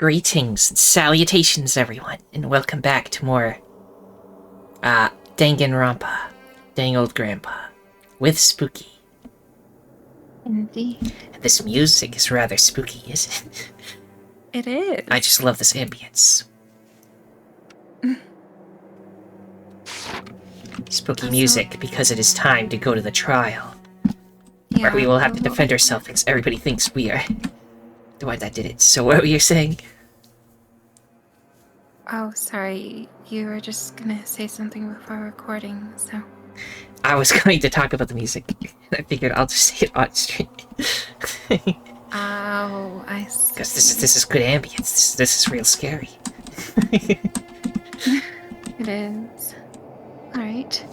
Greetings and salutations, everyone, and welcome back to more, Danganronpa, Dang Old Grandpa, with Spookie. Indeed. This music is rather spooky, isn't it? It is. I just love this ambience. Spooky music because it is time to go to the trial. Yeah, Where we will have to defend ourselves because everybody thinks we are the one that did it. So what were you saying? Oh, sorry. You were just gonna say something before recording, so... I was going to talk about the music. I figured I'll just say it on stream. Oh, I see. Because this is good ambience. This is real scary. It is. Alright.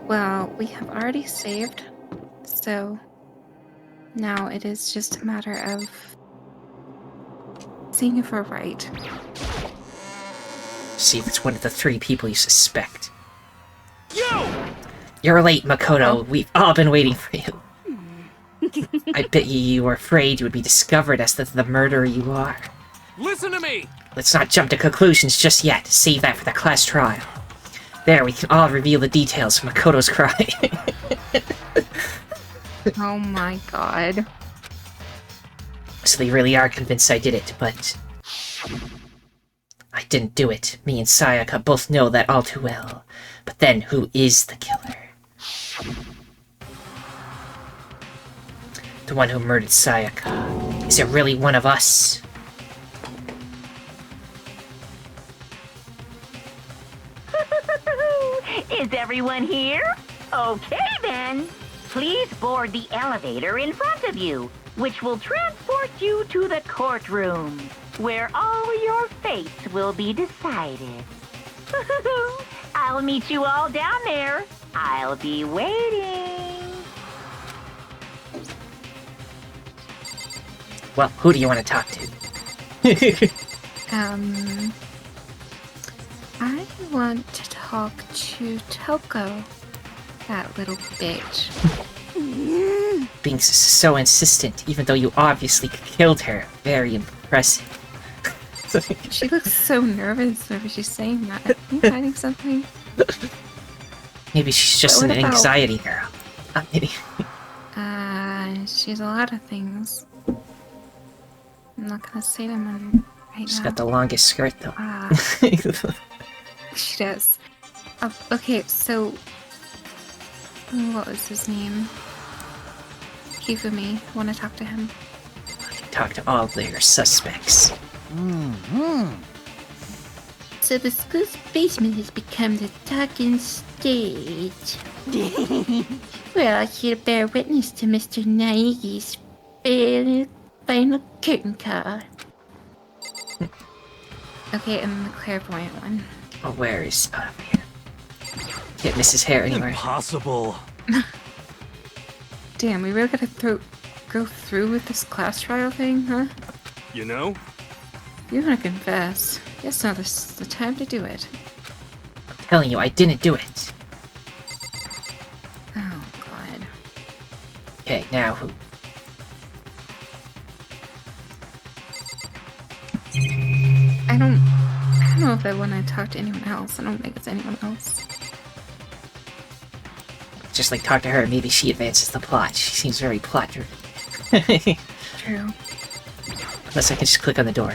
Well, we have already saved, so... now it is just a matter of... seeing if we're right. See if it's one of the three people you suspect. You're late, Makoto. Oh. We've all been waiting for you. I bet you were afraid you would be discovered as the murderer you are. Listen to me! Let's not jump to conclusions just yet. Save that for the class trial. There, we can all reveal the details of Makoto's crime. Oh my god. So they really are convinced I did it, but... I didn't do it. Me and Sayaka both know that all too well. But then, who is the killer? The one who murdered Sayaka. Is it really one of us? Is everyone here? Okay then. Please board the elevator in front of you, which will transport you to the courtroom, where all your fates will be decided. I'll meet you all down there. I'll be waiting. Well, who do you want to talk to? I want to talk to Toko. That little bitch. Being so insistent, even though you obviously killed her. Very impressive. She looks so nervous whenever she's saying that. Are you hiding something? Maybe she's just But an what about- anxiety girl. Maybe. She's a lot of things. I'm not gonna say them on right She's now. got the longest skirt, though. She does. Okay, so... what was his name? Hifumi. Want to talk to him? Talk to all their suspects. So the school's basement has become the talking stage. We're all here to bear witness to Mr. Naigi's final curtain call. Okay, and the clairvoyant one. Oh, where is... here. Can't miss his hair anywhere. Impossible. Damn, we really gotta go through with this class trial thing, huh? You know? You wanna confess. Guess now this is the time to do it. I'm telling you, I didn't do it. Oh, God. Okay, now who? I don't know if I wanna talk to anyone else. I don't think it's anyone else. Just like talk to her, maybe she advances the plot. She seems very plot-driven. True. Unless I can just click on the door.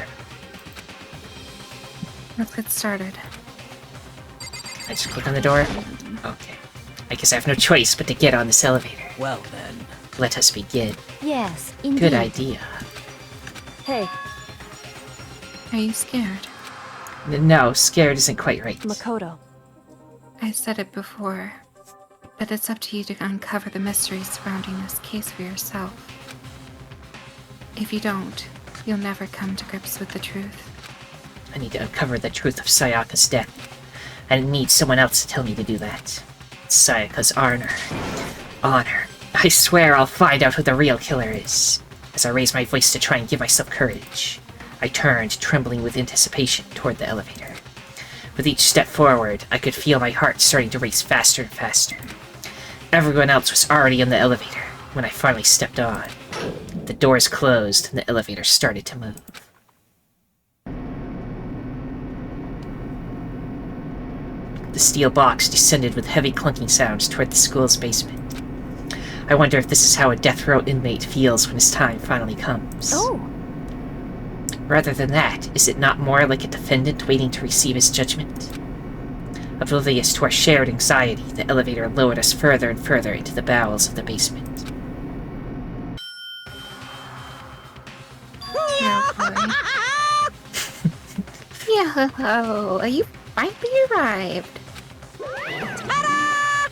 Let's get started. I just click on the door? Okay. I guess I have no choice but to get on this elevator. Well then. Let us begin. Yes, indeed. Good idea. Hey, Are you scared? No, scared isn't quite right. Makoto. I said it before, but it's up to you to uncover the mysteries surrounding this case for yourself. If you don't, you'll never come to grips with the truth. I need to uncover the truth of Sayaka's death. I need someone else to tell me to do that. It's Sayaka's honor. Honor. I swear I'll find out who the real killer is. As I raise my voice to try and give myself courage, I turned, trembling with anticipation, toward the elevator. With each step forward, I could feel my heart starting to race faster and faster. Everyone else was already in the elevator when I finally stepped on. The doors closed and the elevator started to move. The steel box descended with heavy clunking sounds toward the school's basement. I wonder if this is how a death row inmate feels when his time finally comes. Oh, Rather than that, is it not more like a defendant waiting to receive his judgment? Oblivious to our shared anxiety, the elevator lowered us further and further into the bowels of the basement. Oh, boy. Yo, you finally arrived. Ta-da!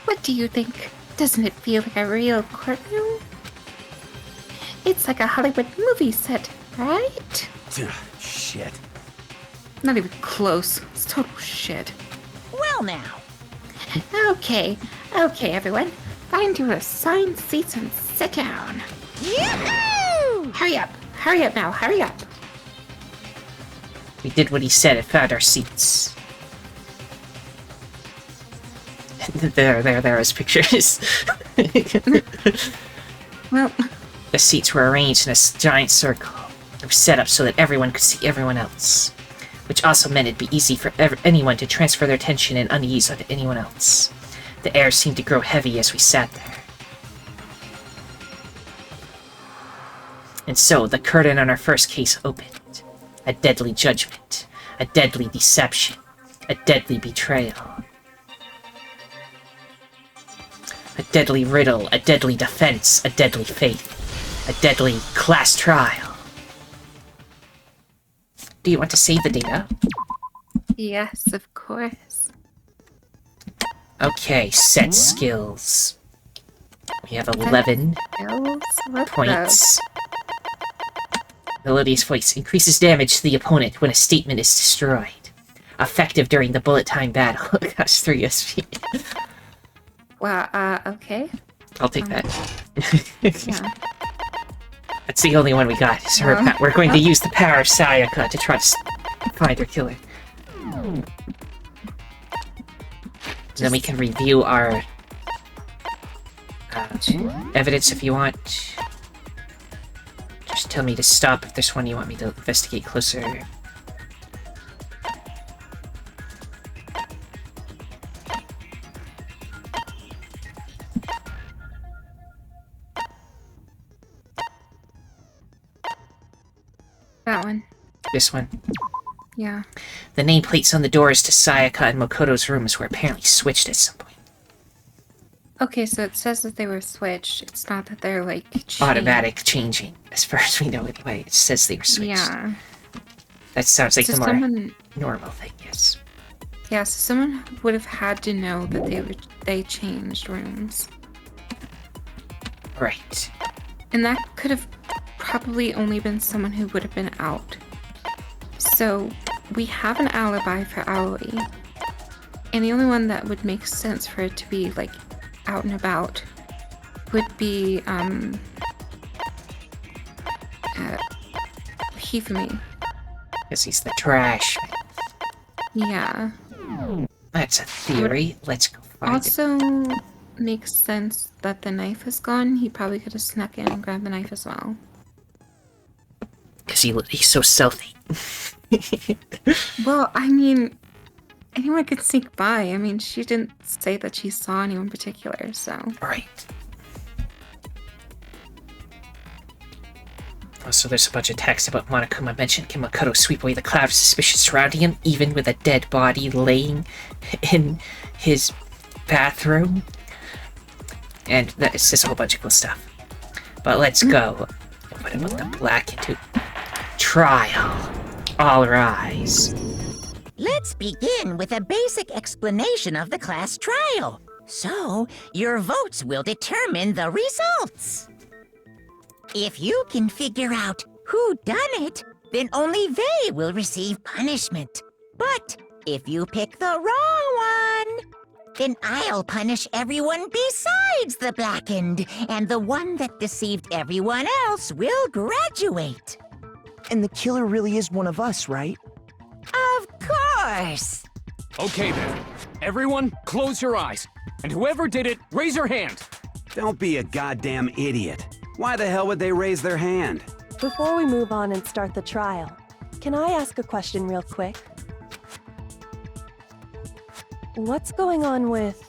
What do you think? Doesn't it feel like a real courtroom? It's like a Hollywood movie set, right? Shit. Not even close. It's total shit. well now. Okay, everyone. Find your assigned seats and sit down. Yoo-hoo! Hurry up now, hurry up. We did what he said and found our seats. There was pictures. Well, The seats were arranged in a giant circle. They were set up so that everyone could see everyone else, which also meant it'd be easy for anyone to transfer their tension and unease onto anyone else. The air seemed to grow heavy as we sat there. And so, the curtain on our first case opened. A deadly judgment, a deadly deception, a deadly betrayal. A deadly riddle, a deadly defense, a deadly faith, a deadly class trial. Do you want to save the data? yes, of course. Okay, set skills. We have 11 Skills? What points. Melodious voice increases damage to the opponent when a statement is destroyed. Effective during the bullet time battle. Costs 3 SP. Well, okay. I'll take that. Yeah. That's the only one we got. So we're going to use the power of Sayaka to try to find her killer. Then we can review our evidence if you want. Just tell me to stop if there's one you want me to investigate closer. That one. This one. Yeah. The nameplates on the doors to Sayaka and Makoto's rooms were apparently switched at some point. Okay, so it says that they were switched. It's not that they're like changed. Automatic changing, as far as we know anyway. It says they were switched. Yeah. That sounds like So the more someone, normal thing, yes. yeah, so someone would have had to know that they changed rooms, Right. and that could have probably only been someone who would have been out. So we have an alibi for Aoi, and the only one that would make sense for it to be like out and about would be Hifumi. Because he's the trash man. Yeah. That's a theory. Let's go find it. Also makes sense that the knife is gone. He probably could have snuck in and grabbed the knife as well. Because he's so stealthy. Well, I mean, anyone could sneak by. I mean, she didn't say that she saw anyone particular, so. Right. Also, there's a bunch of text about Monokuma mentioned. Can Makoto sweep away the cloud of suspicion surrounding him, even with a dead body laying in his bathroom? And that is just a whole bunch of cool stuff. But let's go. What about the black into trial? All rise. Let's begin with a basic explanation of the class trial. So, your votes will determine the results. If you can figure out who done it, then only they will receive punishment. But if you pick the wrong one, then I'll punish everyone besides the blackened, and the one that deceived everyone else will graduate. And the killer really is one of us, right? Of course! Okay then. Everyone, close your eyes. And whoever did it, raise your hand. Don't be a goddamn idiot. Why the hell would they raise their hand? Before we move on and start the trial, can I ask a question real quick? What's going on with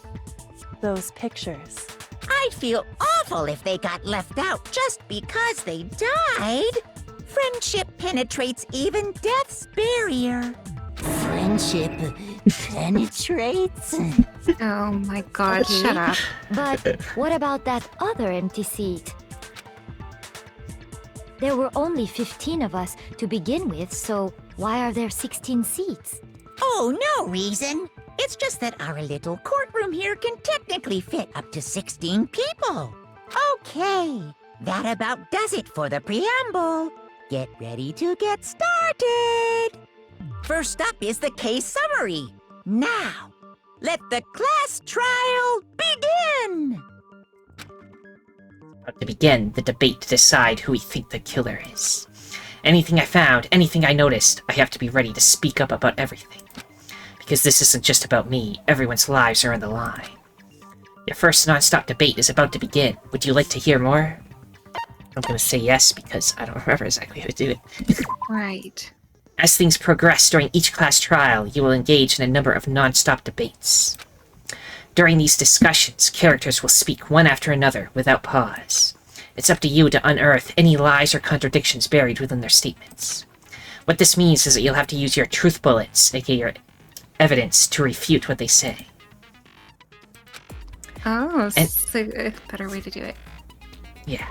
those pictures? I'd feel awful if they got left out just because they died. Friendship penetrates even death's barrier. Friendship penetrates? Oh my god, shut up. But what about that other empty seat? There were only 15 of us to begin with, so why are there 16 seats? Oh, no reason. It's just that our little courtroom here can technically fit up to 16 people. Okay, that about does it for the preamble. Get ready to get started. First up is the case summary. Now, let the class trial begin! To begin the debate to decide who we think the killer is. Anything I found, anything I noticed, I have to be ready to speak up about everything. Because this isn't just about me, everyone's lives are on the line. Your first non-stop debate is about to begin. Would you like to hear more? I'm gonna say yes because I don't remember exactly how to do it. Right. As things progress during each class trial, you will engage in a number of non-stop debates. During these discussions, characters will speak one after another without pause. It's up to you to unearth any lies or contradictions buried within their statements. What this means is that you'll have to use your truth bullets, aka your evidence, to refute what they say. Oh, so a better way to do it. Yeah.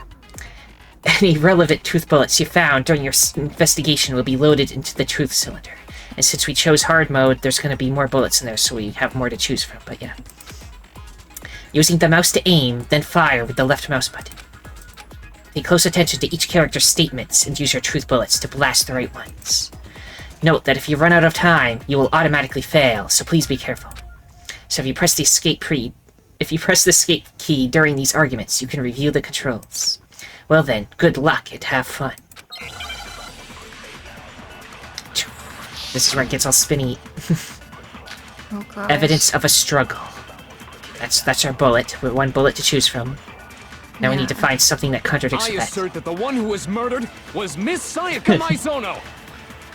Any relevant truth bullets you found during your investigation will be loaded into the truth cylinder. And since we chose hard mode, there's going to be more bullets in there, so we have more to choose from, but yeah. Using the mouse to aim, then fire with the left mouse button. Pay close attention to each character's statements and use your truth bullets to blast the right ones. Note that if you run out of time, you will automatically fail, so please be careful. So if you press the escape key during these arguments, you can review the controls. Well then, good luck and have fun. This is where it gets all spinny. Oh gosh. Evidence of a struggle. That's our bullet, with one bullet to choose from. Now we need to find something that contradicts I that. assert that the one who was murdered was Miss Sayaka Maizono!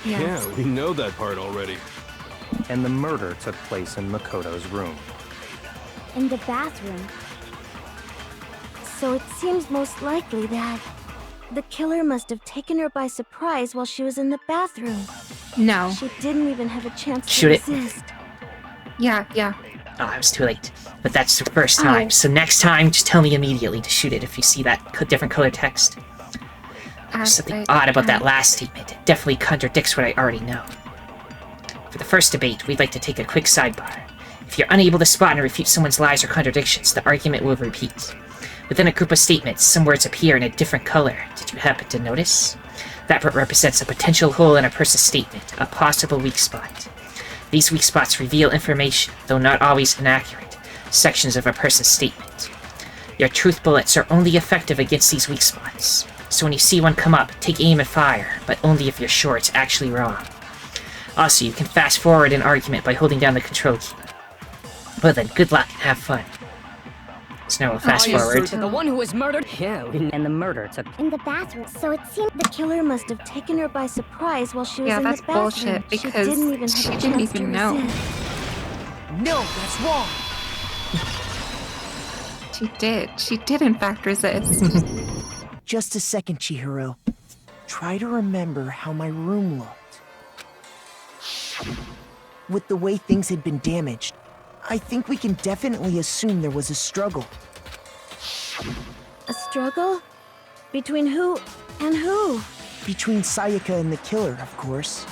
Yes. Yeah, we know that part already. And the murder took place in Makoto's room. In the bathroom. So it seems most likely that the killer must have taken her by surprise while she was in the bathroom. No. She didn't even have a chance Shoot to it. resist. Yeah. Oh, I was too late. But that's the first time, so next time, just tell me immediately to shoot it if you see that different color text. There's something odd about that last statement. It definitely contradicts what I already know. For the first debate, we'd like to take a quick sidebar. If you're unable to spot and refute someone's lies or contradictions, the argument will repeat. Within a group of statements, some words appear in a different color. Did you happen to notice? That represents a potential hole in a person's statement, a possible weak spot. These weak spots reveal information, though not always inaccurate, sections of a person's statement. Your truth bullets are only effective against these weak spots, so when you see one come up, take aim and fire, but only if you're sure it's actually wrong. Also, you can fast forward an argument by holding down the control key. Well then, good luck and have fun. So now we'll fast forward. The one who was murdered? Yeah, and the murder took In the bathroom. So it seemed the killer must have taken her by surprise while she was Yeah, in that's the bathroom. bullshit, because she didn't even have she a didn't chance even to know. resist. No, that's wrong. She did in fact resist. Just a second, Chihiro. Try to remember how my room looked. With the way things had been damaged, I think we can definitely assume there was a struggle. A struggle? Between who and who? Between Sayaka and the killer, of course.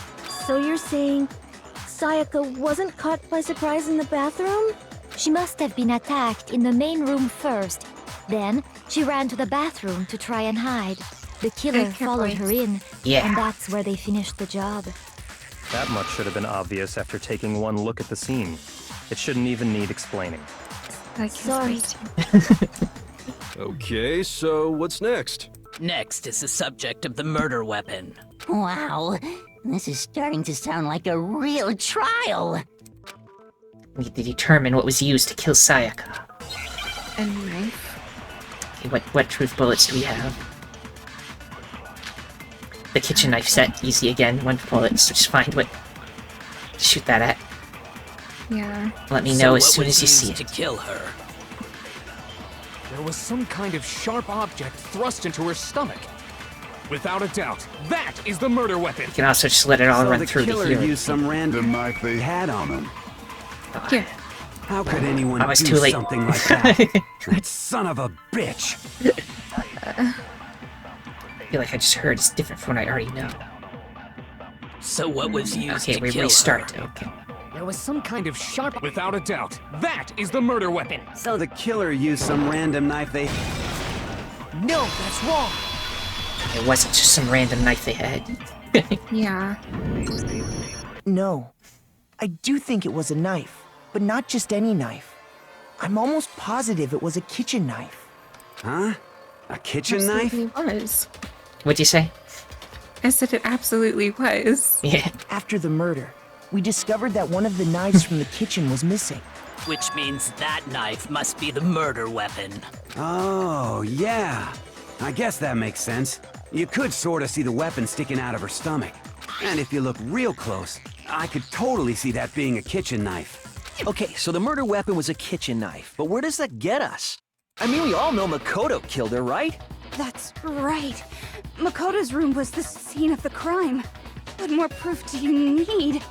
So you're saying Sayaka wasn't caught by surprise in the bathroom? She must have been attacked in the main room first. Then she ran to the bathroom to try and hide. The killer followed her in, and that's where they finished the job. That much should have been obvious after taking one look at the scene. It shouldn't even need explaining. Sorry. Okay, so what's next? Next is the subject of the murder weapon. Wow, this is starting to sound like a real trial. We need to determine what was used to kill Sayaka. A knife? Okay, what truth bullets do we have? The kitchen knife set, easy again, one bullet, so just find what to shoot that at. Yeah. Let me So know as what soon was as you see used it. to kill her? There was some kind of sharp object thrust into her stomach. Without a doubt, that is the murder weapon. You can also just let it all So run the through to killer here. used some random knife they had on him. Here. How could anyone I was do too late. something like that? That son of a bitch! I feel like I just heard it's different from what I already know. So what was used Okay, to we kill restart. her? Okay. There was some kind of sharp... Without a doubt, that is the murder weapon. So the killer used some random knife they... No, that's wrong. It wasn't just some random knife they had. Yeah. No. I do think it was a knife, but not just any knife. I'm almost positive it was a kitchen knife. Huh? A kitchen knife? Absolutely was. What'd you say? I said it absolutely was. Yeah. After the murder, we discovered that one of the knives from the kitchen was missing. Which means that knife must be the murder weapon. Oh, yeah. I guess that makes sense. You could sort of see the weapon sticking out of her stomach. And if you look real close, I could totally see that being a kitchen knife. Okay, so the murder weapon was a kitchen knife, but where does that get us? I mean, we all know Makoto killed her, right? That's right. Makoto's room was the scene of the crime. What more proof do you need?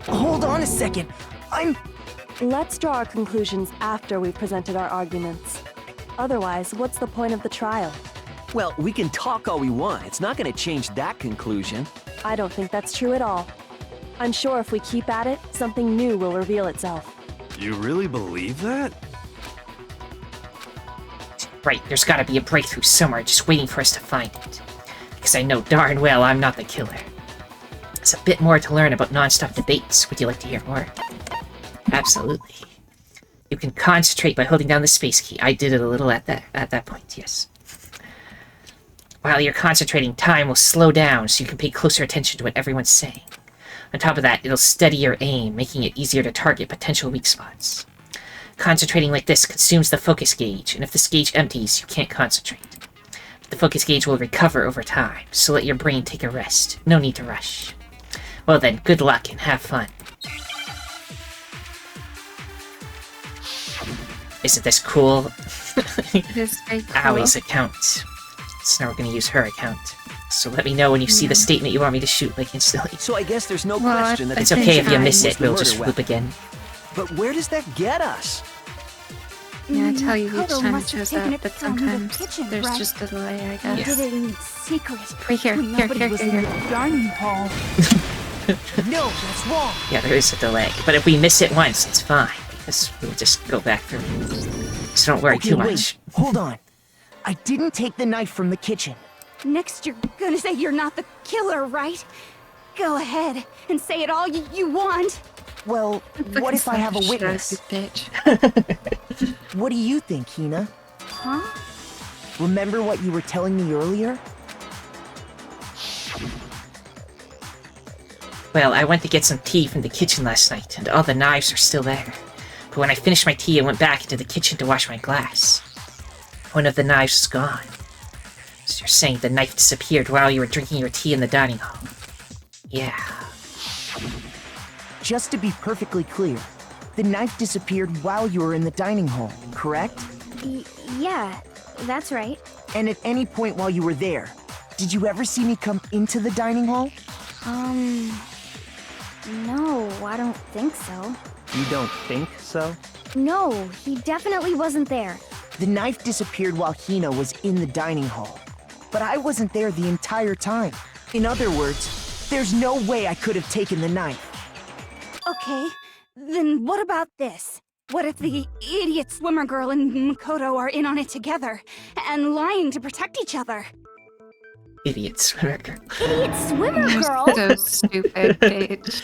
Hold on a second. Let's draw our conclusions after we've presented our arguments. Otherwise, what's the point of the trial? Well, we can talk all we want. It's not going to change that conclusion. I don't think that's true at all. I'm sure if we keep at it, something new will reveal itself. You really believe that? Right, there's gotta be a breakthrough somewhere just waiting for us to find it. Because I know darn well I'm not the killer. There's a bit more to learn about non-stop debates. Would you like to hear more? Absolutely. You can concentrate by holding down the space key. I did it a little at that point, yes. While you're concentrating, time will slow down so you can pay closer attention to what everyone's saying. On top of that, it'll steady your aim, making it easier to target potential weak spots. Concentrating like this consumes the focus gauge, and if this gauge empties, you can't concentrate. But the focus gauge will recover over time, so let your brain take a rest. No need to rush. Well then, good luck and have fun. Isn't this cool? It is very cool. Awie's account. So now we're gonna use her account. So let me know when you see the statement you want me to shoot, like, instantly. So I guess there's no question that It's the okay if kitchen you knife miss was it, the we'll murder just loop weapon. again. But where does that get us? Yeah, I tell you each Makoto time it must have shows taken up, it but from the sometimes kitchen, there's right? just a delay, I He guess. did it in secret. Right here, when here, nobody here, was here, in here. the dining hall. No, that's wrong. Yeah, there is a delay. But if we miss it once, it's fine, because we'll just go back through. So don't worry Okay, too wait. much. Hold on. I didn't take the knife from the kitchen. Next, you're gonna say you're not the killer, right? Go ahead and say it all you want. Well, what if I have a witness? Bitch. What do you think, Hina? Huh? Remember what you were telling me earlier? Well, I went to get some tea from the kitchen last night, and all the knives are still there. But when I finished my tea, I went back into the kitchen to wash my glass. One of the knives is gone. So you're saying the knife disappeared while you were drinking your tea in the dining hall? Yeah. Just to be perfectly clear, the knife disappeared while you were in the dining hall, correct? Yeah, that's right. And at any point while you were there, did you ever see me come into the dining hall? No, I don't think so. You don't think so? No, he definitely wasn't there. The knife disappeared while Hina was in the dining hall. But I wasn't there the entire time. In other words, there's no way I could have taken the knife. Okay, then what about this? What if the idiot swimmer girl and Makoto are in on it together, and lying to protect each other? Idiot swimmer girl. Idiot swimmer girl? So stupid, bitch.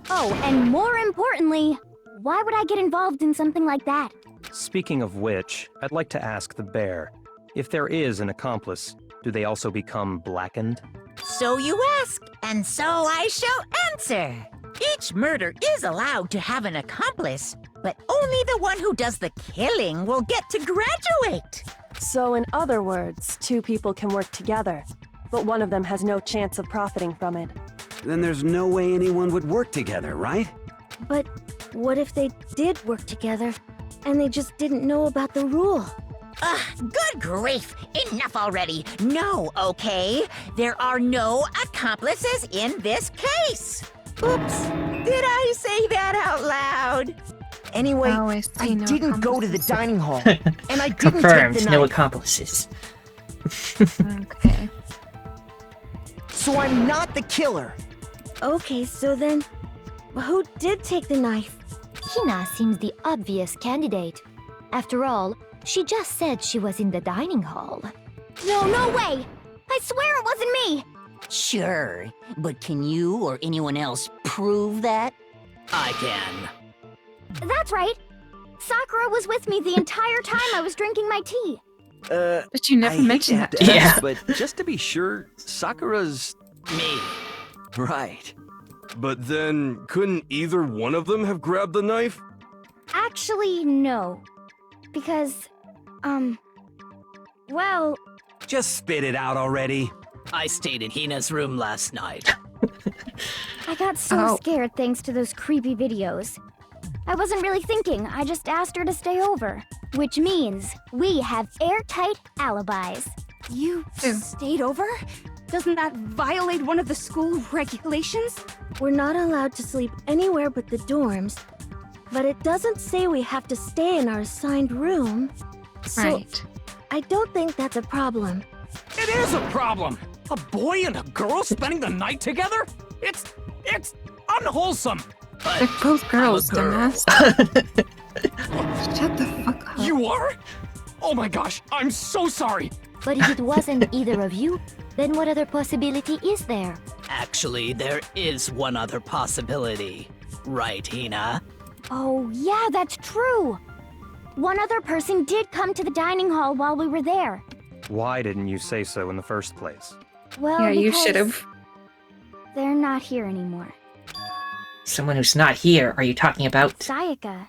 Oh, and more importantly, why would I get involved in something like that? Speaking of which, I'd like to ask the bear, if there is an accomplice, do they also become blackened? So you ask, and so I shall answer. Each murder is allowed to have an accomplice, but only the one who does the killing will get to graduate. So in other words, two people can work together, but one of them has no chance of profiting from it. Then there's no way anyone would work together, right? But what if they did work together, and they just didn't know about the rule? Good grief! Enough already! No, okay? There are no accomplices in this case! Oops! Did I say that out loud? Anyway, I didn't go to the dining hall, and I didn't take Confirmed, the no knife. accomplices. Okay. So I'm not the killer. Okay, so then, who did take the knife? Hina seems the obvious candidate. After all, she just said she was in the dining hall. No way! I swear it wasn't me! Sure, but can you or anyone else prove that? I can. That's right. Sakura was with me the entire time I was drinking my tea. But you never I hate mentioned to have that. to Yeah. ask, but just to be sure, Sakura's... Me. Right. But then, couldn't either one of them have grabbed the knife? Actually, no. Because, well... Just spit it out already. I stayed in Hina's room last night. I got so scared thanks to those creepy videos. I wasn't really thinking, I just asked her to stay over. Which means we have airtight alibis. You stayed over? Doesn't that violate one of the school regulations? We're not allowed to sleep anywhere but the dorms, but it doesn't say we have to stay in our assigned room. So Right. I don't think that's a problem. It is a problem! A boy and a girl spending the night together? It's unwholesome! They're both girls, I'm a girl. dumbass. Shut the fuck up. You are? Oh my gosh, I'm so sorry! But if it wasn't either of you, then what other possibility is there? Actually, there is one other possibility. Right, Hina? Oh, yeah, that's true. One other person did come to the dining hall while we were there. Why didn't you say so in the first place? Well, Yeah, you because should have. They're not here anymore. Someone who's not here, are you talking about? Sayaka.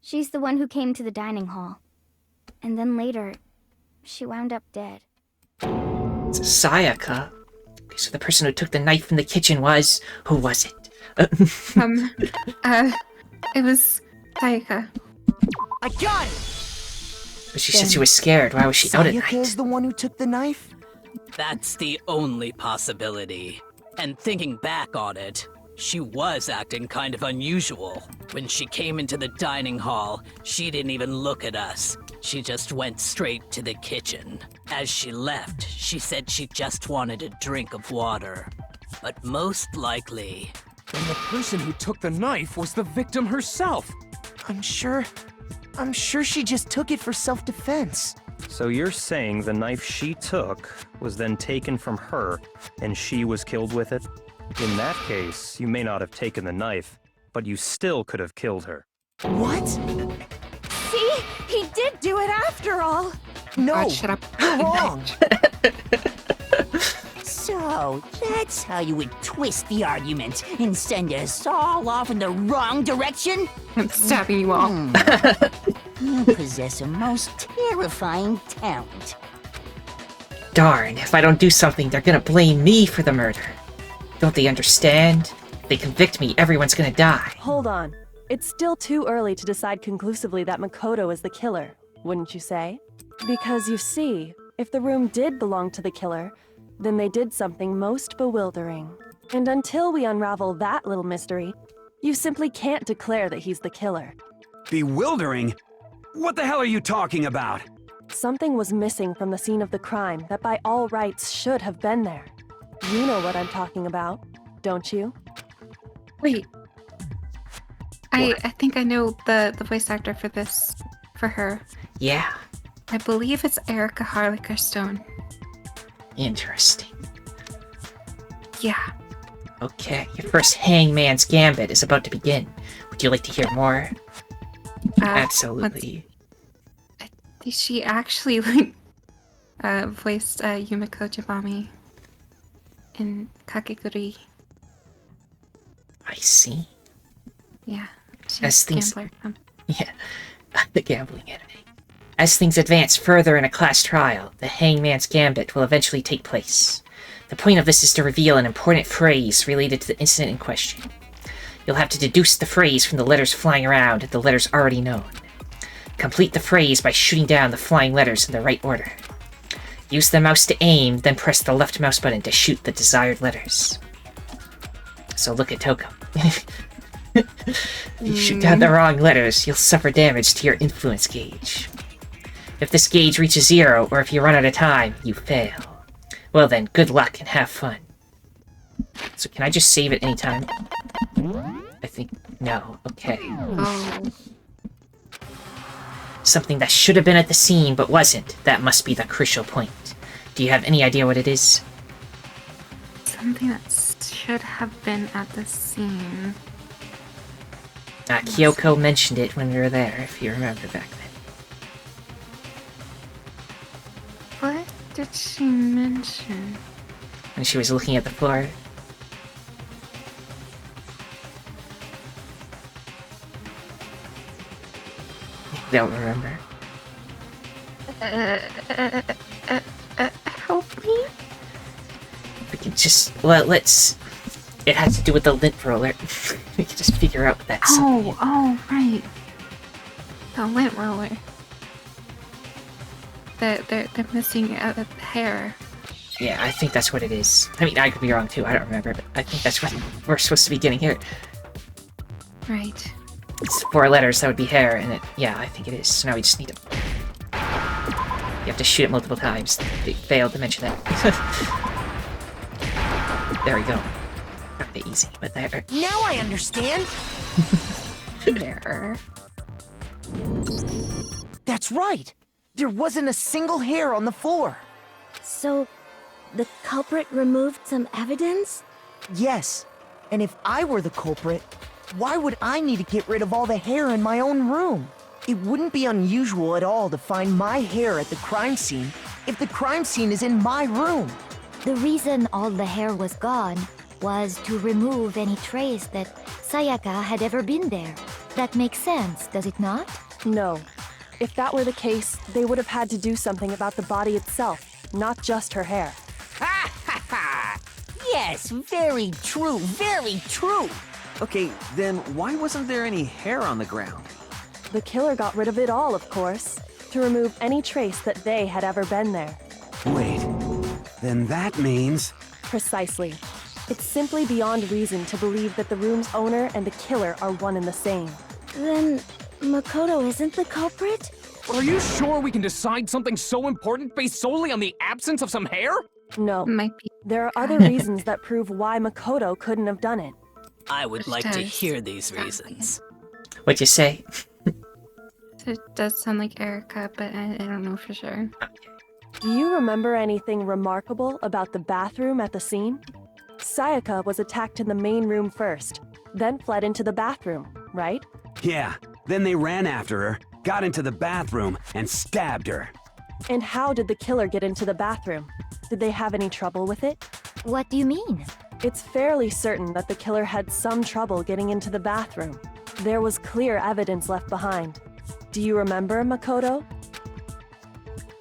She's the one who came to the dining hall. And then later, she wound up dead. It's Sayaka. Okay, so the person who took the knife from the kitchen was... Who was it? It was Sayaka. I got it! But she said she was scared. Why was she out at Sayaka night? is the one who took the knife? That's the only possibility. And thinking back on it, she was acting kind of unusual. When she came into the dining hall, she didn't even look at us. She just went straight to the kitchen. As she left, she said she just wanted a drink of water. But most likely... Then the person who took the knife was the victim herself! I'm sure she just took it for self-defense. So you're saying the knife she took was then taken from her, and she was killed with it? In that case, you may not have taken the knife, but you still could have killed her. What? See? He did do it after all! No, God, shut up. you're wrong. So, that's how you would twist the argument and send us all off in the wrong direction? I'm stabbing you all. You possess a most terrifying talent. Darn, if I don't do something, they're gonna blame me for the murder. Don't they understand? If they convict me, everyone's gonna die. Hold on. It's still too early to decide conclusively that Makoto is the killer, wouldn't you say? Because you see, if the room did belong to the killer, then they did something most bewildering. And until we unravel that little mystery, you simply can't declare that he's the killer. Bewildering? What the hell are you talking about? Something was missing from the scene of the crime that by all rights should have been there. You know what I'm talking about, don't you? Wait. I think I know the voice actor for this, for her. Yeah, I believe it's Erica Harlicker Stone. interesting. Yeah. Okay, your first Hangman's Gambit is about to begin. Would you like to hear more? Absolutely. She actually voiced Yumiko Jabami in Kakegurui. I see. Yeah. She's As things- gambler. Yeah, the gambling anime. As things advance further in a class trial, the Hangman's Gambit will eventually take place. The point of this is to reveal an important phrase related to the incident in question. You'll have to deduce the phrase from the letters flying around and the letters already known. Complete the phrase by shooting down the flying letters in the right order. Use the mouse to aim, then press the left mouse button to shoot the desired letters. So look at Toko. If you shoot down the wrong letters, you'll suffer damage to your influence gauge. If this gauge reaches 0, or if you run out of time, you fail. Well then, good luck and have fun. So can I just save at any time? I think... no. Okay. Oh. Something that should have been at the scene, but wasn't. That must be the crucial point. Do you have any idea what it is? Something that should have been at the scene. Kyoko mentioned it when we were there, if you remember back then. What did she mention? When she was looking at the floor. Don't remember. Help me? We can just... well, let's... it has to do with the lint roller. We can just figure out what that's... Oh, right. The lint roller. They're missing out the hair. Yeah, I think that's what it is. I mean, I could be wrong too, I don't remember, but I think that's what we're supposed to be getting here. Right. It's 4 letters, that would be hair, and it... yeah, I think it is. So now we just need to... you have to shoot it multiple times. They failed to mention that. There we go. Not that easy, but there. Now I understand! There. That's right! There wasn't a single hair on the floor! So, the culprit removed some evidence? Yes. And if I were the culprit, why would I need to get rid of all the hair in my own room? It wouldn't be unusual at all to find my hair at the crime scene if the crime scene is in my room. The reason all the hair was gone was to remove any trace that Sayaka had ever been there. That makes sense, does it not? No. If that were the case, they would have had to do something about the body itself, not just her hair. Ha ha ha! Yes, very true, very true! Okay, then why wasn't there any hair on the ground? The killer got rid of it all, of course, to remove any trace that they had ever been there. Wait, then that means... Precisely. It's simply beyond reason to believe that the room's owner and the killer are one and the same. Then Makoto isn't the culprit? Are you sure we can decide something so important based solely on the absence of some hair? No. Might be. There are other reasons that prove why Makoto couldn't have done it. I would like to hear these reasons. What'd you say? It does sound like Erica, but I don't know for sure. Do you remember anything remarkable about the bathroom at the scene? Sayaka was attacked in the main room first, then fled into the bathroom, right? Yeah, then they ran after her, got into the bathroom, and stabbed her. And how did the killer get into the bathroom? Did they have any trouble with it? What do you mean? It's fairly certain that the killer had some trouble getting into the bathroom. There was clear evidence left behind. Do you remember, Makoto?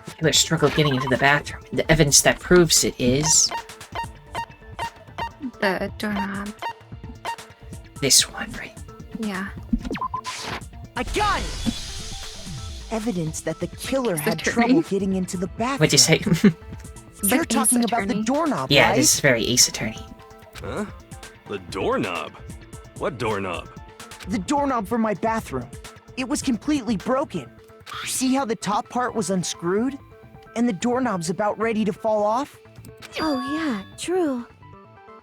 The killer struggled getting into the bathroom. The evidence that proves it is... the doorknob. this one, right? Yeah. I got it! Evidence that the killer had attorney? trouble getting into the bathroom. What'd you say? You're talking about the doorknob, Yeah, right? this is very Ace Attorney. Huh? The doorknob? What doorknob? The doorknob for my bathroom. It was completely broken. See how the top part was unscrewed? And the doorknob's about ready to fall off? Oh yeah, true.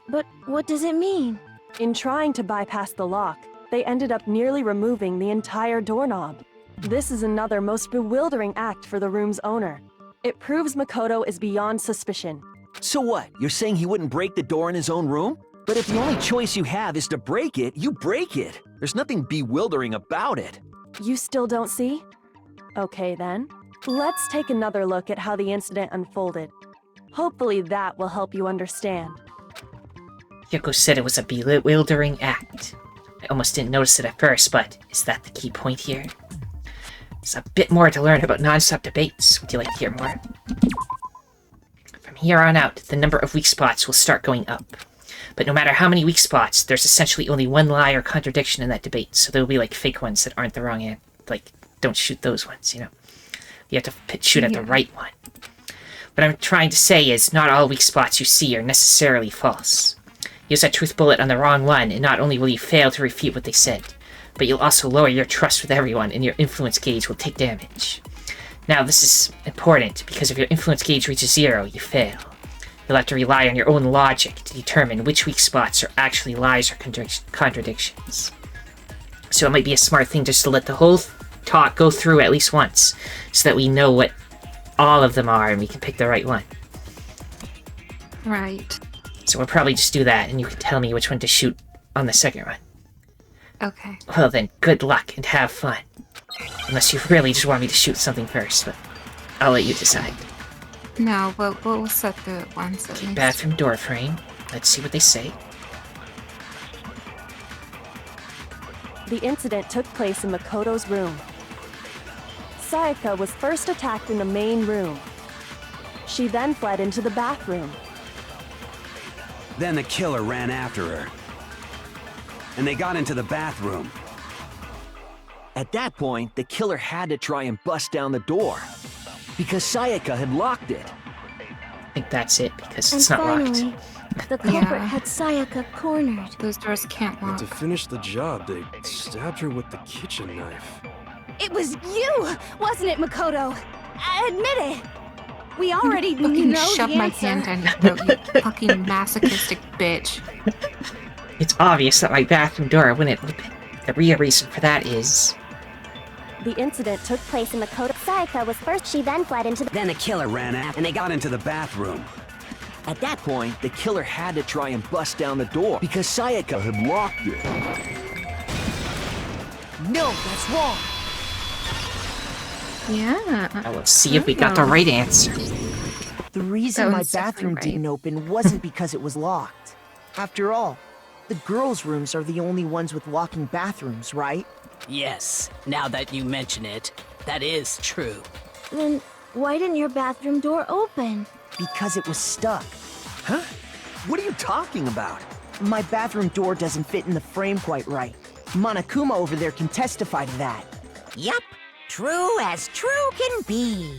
But what does it mean? In trying to bypass the lock, they ended up nearly removing the entire doorknob. This is another most bewildering act for the room's owner. It proves Makoto is beyond suspicion. So what? You're saying he wouldn't break the door in his own room? But if the only choice you have is to break it, you break it. There's nothing bewildering about it. You still don't see? Okay then. Let's take another look at how the incident unfolded. Hopefully that will help you understand. Yoko said it was a bewildering act. I almost didn't notice it at first, but is that the key point here? There's a bit more to learn about non-stop debates. Would you like to hear more? From here on out, the number of weak spots will start going up. But no matter how many weak spots, there's essentially only one lie or contradiction in that debate, so there'll be like fake ones that aren't the wrong answer. Like, don't shoot those ones, you know? You have to shoot at the right one. What I'm trying to say is, not all weak spots you see are necessarily false. Use that truth bullet on the wrong one, and not only will you fail to refute what they said, but you'll also lower your trust with everyone, and your influence gauge will take damage. Now, this is important, because if your influence gauge reaches 0, you fail. You'll have to rely on your own logic to determine which weak spots are actually lies or contradictions. So it might be a smart thing just to let the whole talk go through at least once, so that we know what all of them are and we can pick the right one. Right. So we'll probably just do that, and you can tell me which one to shoot on the second one. Okay. Well then, good luck and have fun. Unless you really just want me to shoot something first, but I'll let you decide. No, we'll set the ones at least. Bathroom door frame. Let's see what they say. The incident took place in Makoto's room. Sayaka was first attacked in the main room. She then fled into the bathroom. Then the killer ran after her. And they got into the bathroom. At that point, the killer had to try and bust down the door. Because Sayaka had locked it. I think that's it, because And it's not finally, locked. the culprit had Sayaka cornered. Those doors can't And lock. to finish the job, they stabbed her with the kitchen knife. It was you, wasn't it, Makoto? Admit it. We already Fucking know shove the my answer. hand down your throat, you fucking masochistic bitch. It's obvious that my bathroom door wouldn't open. The real reason for that is... The incident took place in Makoto. Sayaka was first, she then fled into the... Then the killer ran after, and they got into the bathroom. At that point, the killer had to try and bust down the door. Because Sayaka had locked it. No, that's wrong. Yeah. Now let's see if we got the right answer. The reason That my one's definitely bathroom right. didn't open wasn't because it was locked. After all, the girls' rooms are the only ones with locking bathrooms, right? Yes, now that you mention it, that is true. Then why didn't your bathroom door open? Because it was stuck. Huh? What are you talking about? My bathroom door doesn't fit in the frame quite right. Monokuma over there can testify to that. Yup, true as true can be.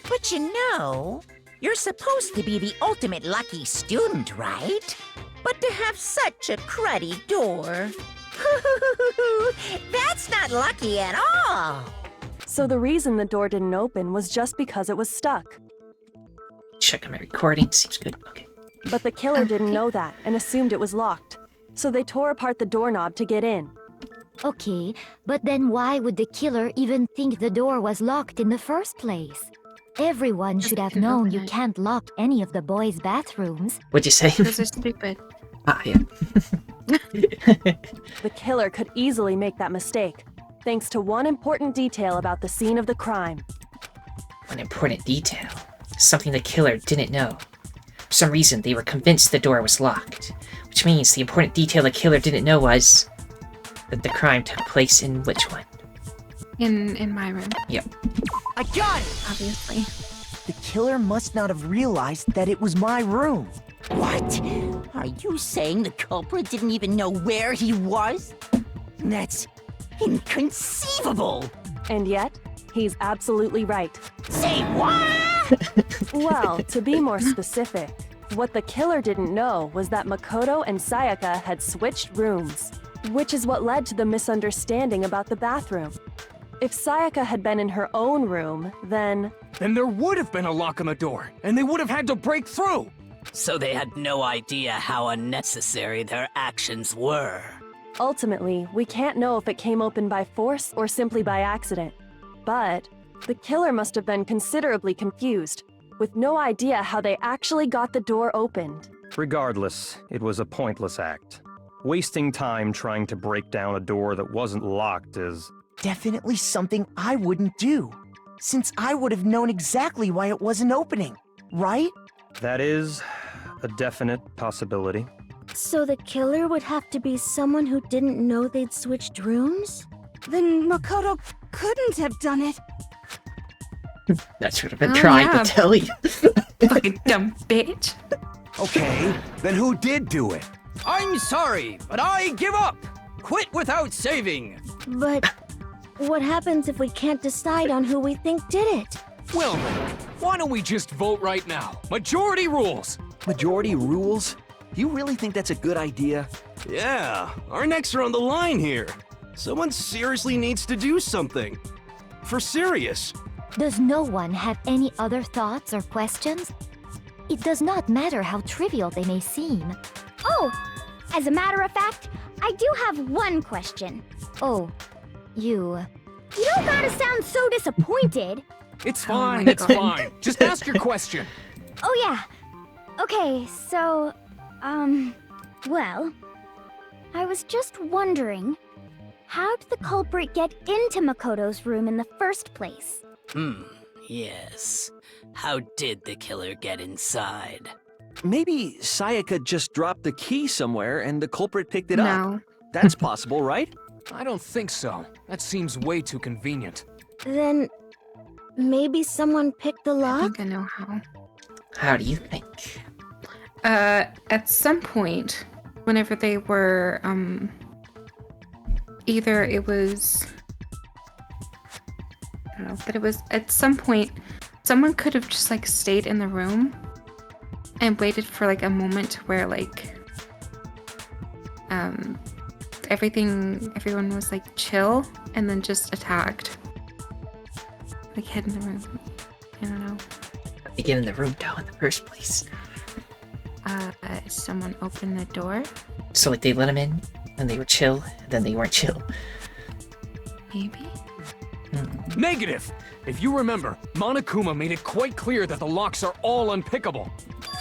But you know, you're supposed to be the ultimate lucky student, right? But to have such a cruddy door... That's not lucky at all! So the reason the door didn't open was just because it was stuck. Check my recording, seems good. Okay. But the killer didn't know that and assumed it was locked. So they tore apart the doorknob to get in. Okay, but then why would the killer even think the door was locked in the first place? Everyone should have known you can't lock any of the boys' bathrooms. What'd you say? Those are stupid. Ah, yeah. The killer could easily make that mistake, thanks to one important detail about the scene of the crime. One important detail. Something the killer didn't know. For some reason, they were convinced the door was locked. Which means the important detail the killer didn't know was... that the crime took place in which one? In my room, Yep. I got it! obviously. The killer must not have realized that it was my room. What? Are you saying the culprit didn't even know where he was? That's inconceivable! And yet, he's absolutely right. Say what? Well, to be more specific, what the killer didn't know was that Makoto and Sayaka had switched rooms, which is what led to the misunderstanding about the bathroom. If Sayaka had been in her own room, then there would have been a lock on the door, and they would have had to break through! So they had no idea how unnecessary their actions were. ultimately, we can't know if it came open by force or simply by accident. But the killer must have been considerably confused, with no idea how they actually got the door opened. Regardless, it was a pointless act. Wasting time trying to break down a door that wasn't locked is... definitely something I wouldn't do, since I would have known exactly why it wasn't opening, right? That is a definite possibility. So the killer would have to be someone who didn't know they'd switched rooms? Then Makoto couldn't have done it. That's what I've been trying to tell you. Fucking dumb bitch. Okay, then who did do it? I'm sorry, but I give up! Quit without saving! But what happens if we can't decide on who we think did it? Well then, why don't we just vote right now? Majority rules! Majority rules? Do you really think that's a good idea? Yeah, our necks are on the line here. Someone seriously needs to do something. For serious. Does no one have any other thoughts or questions? It does not matter how trivial they may seem. Oh, as a matter of fact, I do have one question. Oh, you... You don't gotta sound so disappointed. It's fine, it's fine. Just ask your question. Oh yeah. Okay, so, well, I was just wondering, how did the culprit get into Makoto's room in the first place? Yes. How did the killer get inside? Maybe Sayaka just dropped the key somewhere and the culprit picked it up. No. That's possible, right? I don't think so. That seems way too convenient. Then maybe someone picked the I lock? think I know how. How do you think? At some point, whenever they were, either it was, I don't know, but it was at some point, someone could have just like stayed in the room and waited for like a moment where like, everyone was like chill and then just attacked. Like hid in the room. I don't know. They get in the room though in the first place. Someone opened the door. So like they let them in, and they were chill, and then they weren't chill. Maybe? Negative! If you remember, Monokuma made it quite clear that the locks are all unpickable.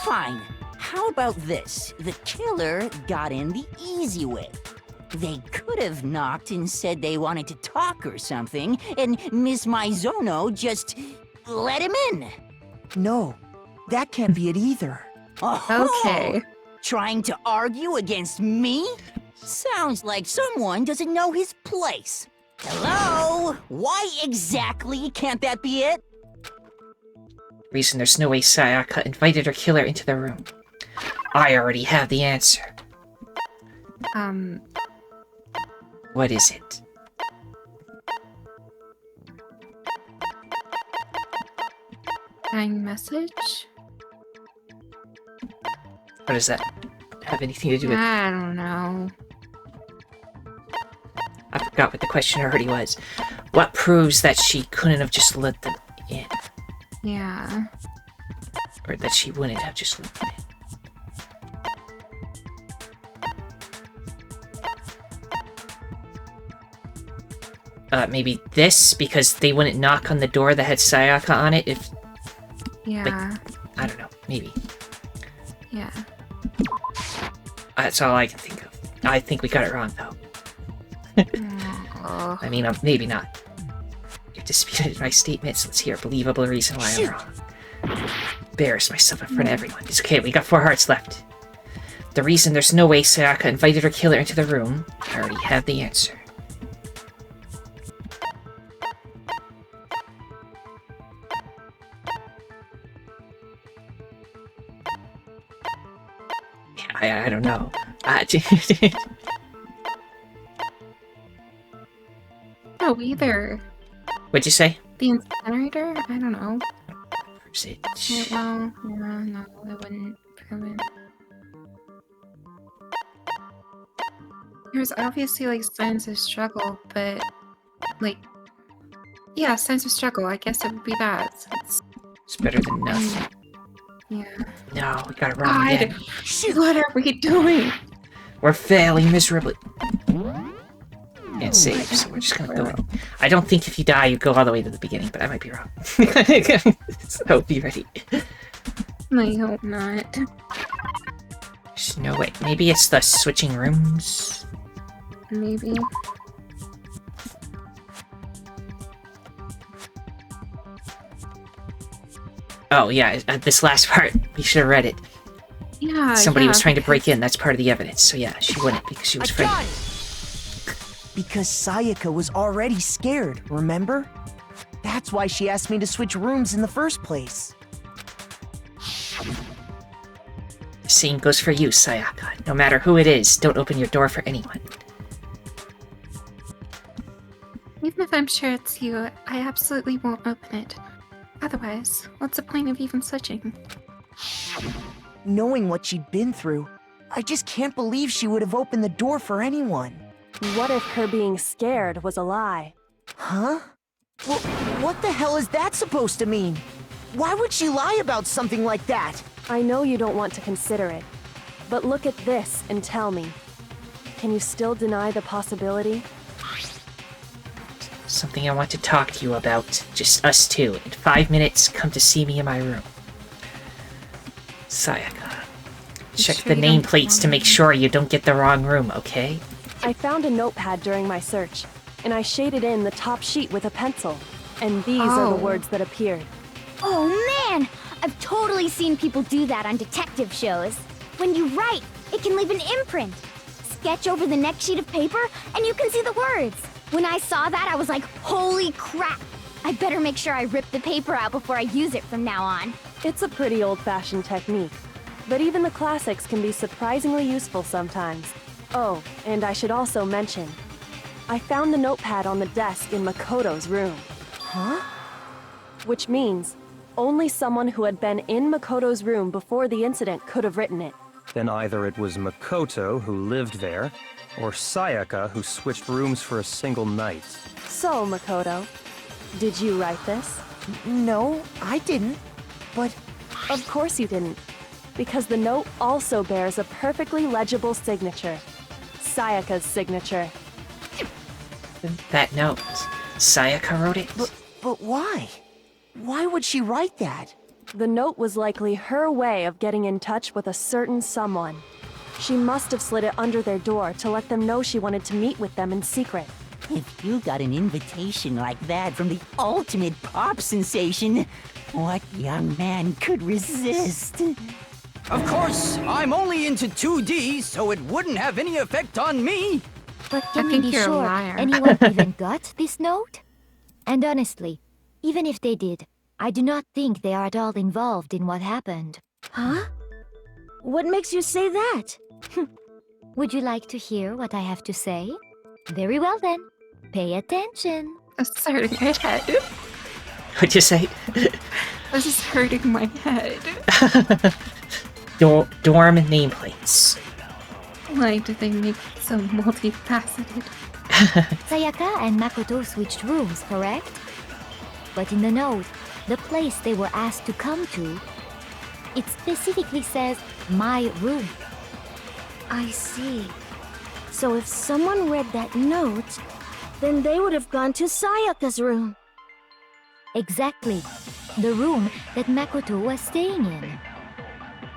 Fine. How about this? The killer got in the easy way. They could have knocked and said they wanted to talk or something, and Miss Maizono just let him in. No, that can't be it either. Oh, Okay. Trying to argue against me? Sounds like someone doesn't know his place. Hello? Why exactly can't that be it? Reason there's no way Sayaka invited her killer into the room. I already have the answer. What is it? Dying message? What does that have anything to do with? I don't know. I forgot what the question already was. What proves that she couldn't have just let them in? Yeah. Or that she wouldn't have just let them in? Maybe this, because they wouldn't knock on the door that had Sayaka on it if... Yeah. Like, I don't know, maybe. Yeah. That's all I can think of. I think we got it wrong, though. I mean, maybe not. You've disputed my statements. Let's hear a believable reason why I'm wrong. Embarrass myself in front of everyone. It's okay, we got 4 hearts left. The reason there's no way Sayaka invited her killer into the room, I already have the answer. I don't know. No, either. What'd you say? The incinerator? I don't know. Is it? Yeah, well, yeah, no, I wouldn't prove it. There's obviously like signs of struggle, but like, yeah, signs of struggle. I guess it would be that. It's better than nothing. Yeah. No, we got it wrong again. What are we doing? We're failing miserably. Can't save, so we're just gonna go. I don't think if you die, you go all the way to the beginning, but I might be wrong. So be ready. I hope not. There's no way. Maybe it's the switching rooms. Maybe. Oh yeah, this last part, we should have read it. Yeah. Somebody was trying to break in, that's part of the evidence, so yeah, she wouldn't because she was frightened. Because Sayaka was already scared, remember? That's why she asked me to switch rooms in the first place. Same goes for you, Sayaka. No matter who it is, don't open your door for anyone. Even if I'm sure it's you, I absolutely won't open it. Otherwise, what's the point of even switching? Knowing what she'd been through, I just can't believe she would have opened the door for anyone. What if her being scared was a lie? Huh? Well, what the hell is that supposed to mean? Why would she lie about something like that? I know you don't want to consider it, but look at this and tell me. Can you still deny the possibility? Something I want to talk to you about. Just us two. In 5 minutes, come to see me in my room. Sayaka. Check the nameplates to make sure you don't get the wrong room, okay? I found a notepad during my search, and I shaded in the top sheet with a pencil. And these are the words that appeared. Oh man! I've totally seen people do that on detective shows. When you write, it can leave an imprint. Sketch over the next sheet of paper, and you can see the words. When I saw that, I was like, holy crap! I better make sure I rip the paper out before I use it from now on. It's a pretty old-fashioned technique, but even the classics can be surprisingly useful sometimes. Oh, and I should also mention, I found the notepad on the desk in Makoto's room. Huh? Which means, only someone who had been in Makoto's room before the incident could have written it. Then either it was Makoto who lived there, or Sayaka who switched rooms for a single night. So, Makoto, did you write this? No, I didn't. But... Of course you didn't. Because the note also bears a perfectly legible signature. Sayaka's signature. That note. Sayaka wrote it? But why? Why would she write that? The note was likely her way of getting in touch with a certain someone. She must have slid it under their door to let them know she wanted to meet with them in secret. If you got an invitation like that from the ultimate pop sensation, what young man could resist? Of course, I'm only into 2D, so it wouldn't have any effect on me. But can we be sure anyone even got this note? And honestly, even if they did, I do not think they are at all involved in what happened. Huh? What makes you say that? Would you like to hear what I have to say? Very well then. Pay attention. This is hurting my head. What'd you say? This is hurting my head. Dorm nameplates. Why do they make it so multifaceted? Sayaka and Makoto switched rooms, correct? But in the note, the place they were asked to come to, it specifically says, my room. I see. So if someone read that note, then they would have gone to Sayaka's room. Exactly. The room that Makoto was staying in.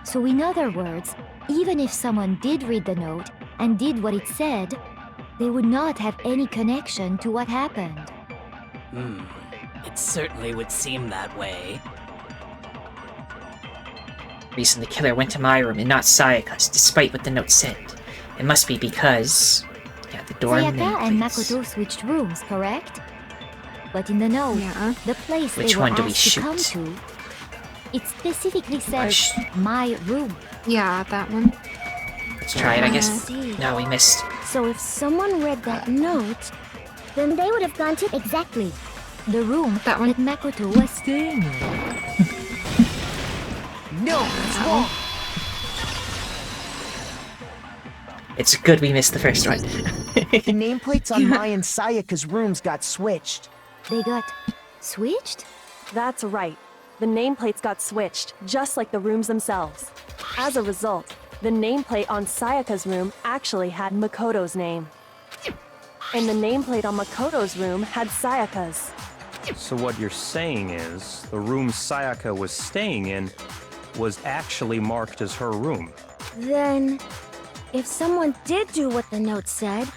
So in other words, even if someone did read the note and did what it said, they would not have any connection to what happened. It certainly would seem that way. Reason the killer went to my room and not Sayaka's, despite what the note said. It must be because... yeah, the dorm Sayaka and Makoto switched rooms, correct? But in the note, the place Which they were one do we asked to come to, it specifically says, my room. Yeah, that one. Let's try it, I guess. No, we missed. So if someone read that note, then they would have gone to exactly the room that Makoto was staying in. No, it's wrong. It's good we missed the first one. The nameplates on my and Sayaka's rooms got switched. They got switched? That's right. The nameplates got switched, just like the rooms themselves. As a result, the nameplate on Sayaka's room actually had Makoto's name. And the nameplate on Makoto's room had Sayaka's. So what you're saying is, the room Sayaka was staying in was actually marked as her room. Then, if someone did do what the note said,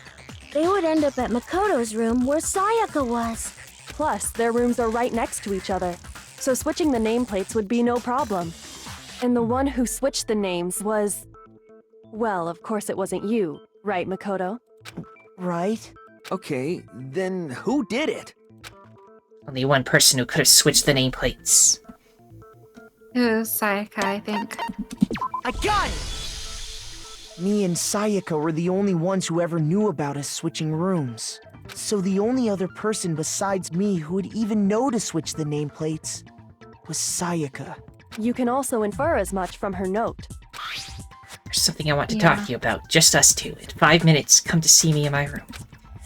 they would end up at Makoto's room where Sayaka was. Plus, their rooms are right next to each other, so switching the nameplates would be no problem. And the one who switched the names was... well, of course it wasn't you, right, Makoto? Right? Okay, then who did it? Only one person who could have switched the nameplates. It was Sayaka, I think. I got it! Me and Sayaka were the only ones who ever knew about us switching rooms. So the only other person besides me who would even know to switch the nameplates was Sayaka. You can also infer as much from her note. There's something I want to talk to you about. Just us two. In 5 minutes, come to see me in my room.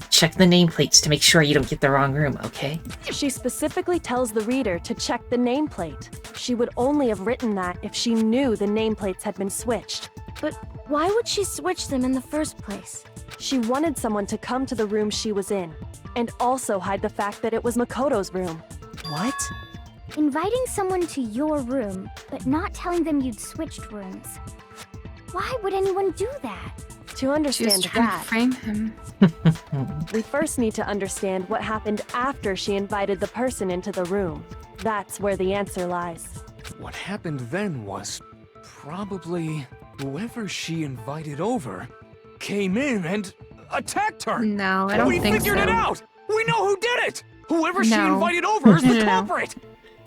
Check the nameplates to make sure you don't get the wrong room, okay? She specifically tells the reader to check the nameplate. She would only have written that if she knew the nameplates had been switched. But why would she switch them in the first place? She wanted someone to come to the room she was in, and also hide the fact that it was Makoto's room. What? Inviting someone to your room, but not telling them you'd switched rooms. Why would anyone do that? To understand She was trying that, to frame him. we first need to understand what happened after she invited the person into the room. That's where the answer lies. What happened then was probably whoever she invited over came in and attacked her. No, I don't we think figured so. it out. We know who did it. Whoever she No. invited over is the No. culprit.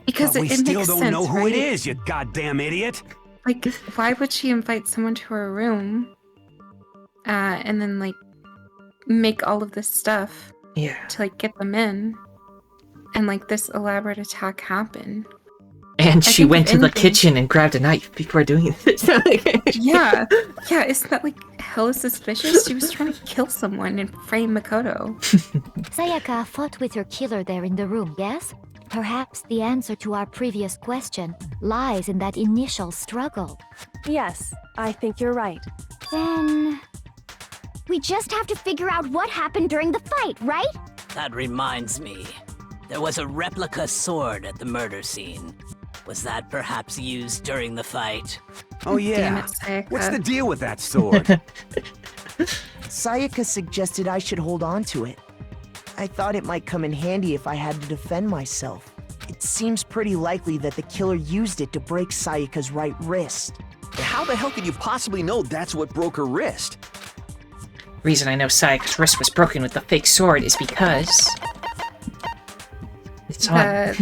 Because But we it still makes don't sense, know who right? it is, you goddamn idiot. Like, why would she invite someone to her room, and then like make all of this stuff Yeah. to like get them in, and like this elaborate attack happen? And she think went if to the anything- kitchen and grabbed a knife before doing it. Yeah, isn't that like hella suspicious? She was trying to kill someone and frame Makoto. Sayaka fought with her killer there in the room, yes? Perhaps the answer to our previous question lies in that initial struggle. Yes, I think you're right. Then... we just have to figure out what happened during the fight, right? That reminds me. There was a replica sword at the murder scene. Was that perhaps used during the fight? Oh yeah. Damn it, Sayaka. What's the deal with that sword? Sayaka suggested I should hold on to it. I thought it might come in handy if I had to defend myself. It seems pretty likely that the killer used it to break Sayaka's right wrist. How the hell could you possibly know that's what broke her wrist? Reason I know Sayaka's wrist was broken with the fake sword is because... it's on.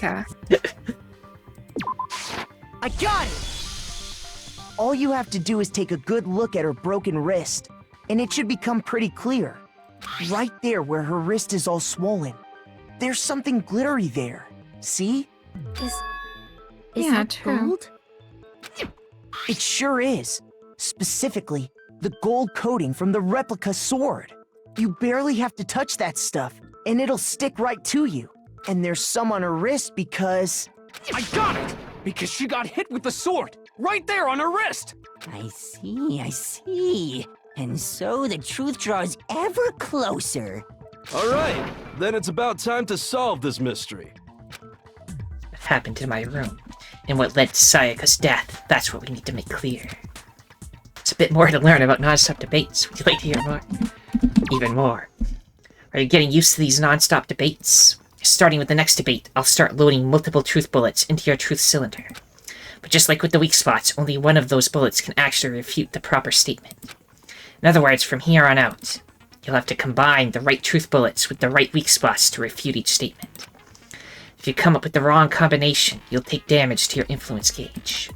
Yeah. I got it! All you have to do is take a good look at her broken wrist, and it should become pretty clear. Right there where her wrist is all swollen. There's something glittery there. See? Is Yeah, that true. gold? It sure is. Specifically, the gold coating from the replica sword. You barely have to touch that stuff, and it'll stick right to you. And there's some on her wrist because... I got it! Because she got hit with the sword! Right there on her wrist! I see. And so the truth draws ever closer. All right, then it's about time to solve this mystery. What happened in my room, and what led to Sayaka's death. That's what we need to make clear. It's a bit more to learn about non-stop debates. Would you like to hear more? Even more. Are you getting used to these non-stop debates? Starting with the next debate, I'll start loading multiple truth bullets into your truth cylinder. But just like with the weak spots, only one of those bullets can actually refute the proper statement. In other words, from here on out, you'll have to combine the right truth bullets with the right weak spots to refute each statement. If you come up with the wrong combination, you'll take damage to your influence gauge.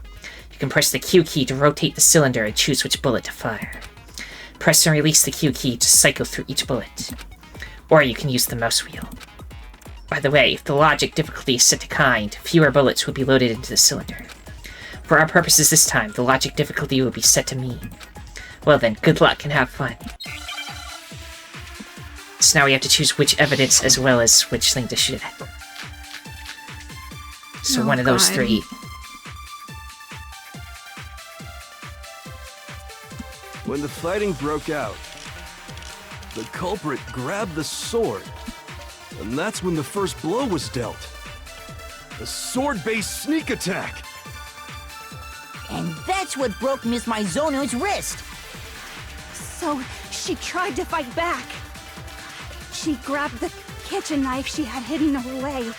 You can press the Q key to rotate the cylinder and choose which bullet to fire. Press and release the Q key to cycle through each bullet. Or you can use the mouse wheel. By the way, if the logic difficulty is set to kind, fewer bullets will be loaded into the cylinder. For our purposes this time, the logic difficulty will be set to mean. Well then, good luck and have fun. So now we have to choose which evidence as well as which thing to shoot at. So Oh, one of those God. three. When the fighting broke out, the culprit grabbed the sword, and that's when the first blow was dealt. A sword-based sneak attack! And that's what broke Miss Mizono's wrist. So she tried to fight back. She grabbed the kitchen knife she had hidden away.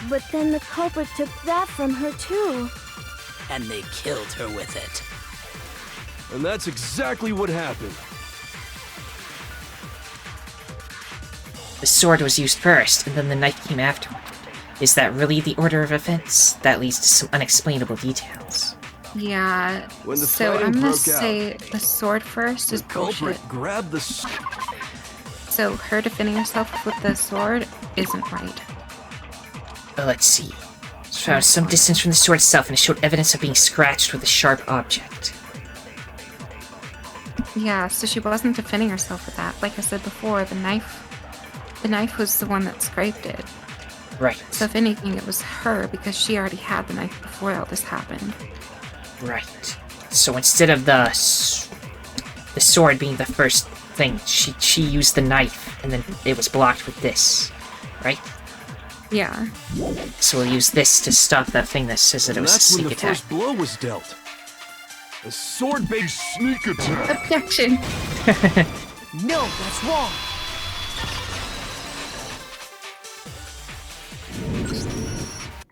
But then the culprit took that from her too. And they killed her with it. And that's exactly what happened. The sword was used first, and then the knife came afterward. Is that really the order of events? That leads to some unexplainable details. Yeah, When the so fighting I'm gonna broke out, say the sword first is the culprit bullshit. grabbed the So her defending herself with the sword isn't right. Let's see. It's found some distance from the sword itself and it showed evidence of being scratched with a sharp object. Yeah, so she wasn't defending herself with that. Like I said before, the knife was the one that scraped it. Right. So if anything, it was her because she already had the knife before all this happened. Right. So instead of the sword being the first thing, she used the knife and then it was blocked with this, right? Yeah. So we'll use this to stop that thing that says that it And was a that's when sneak the attack. first blow was dealt. A sword-based sneak attack. Objection. No, that's wrong.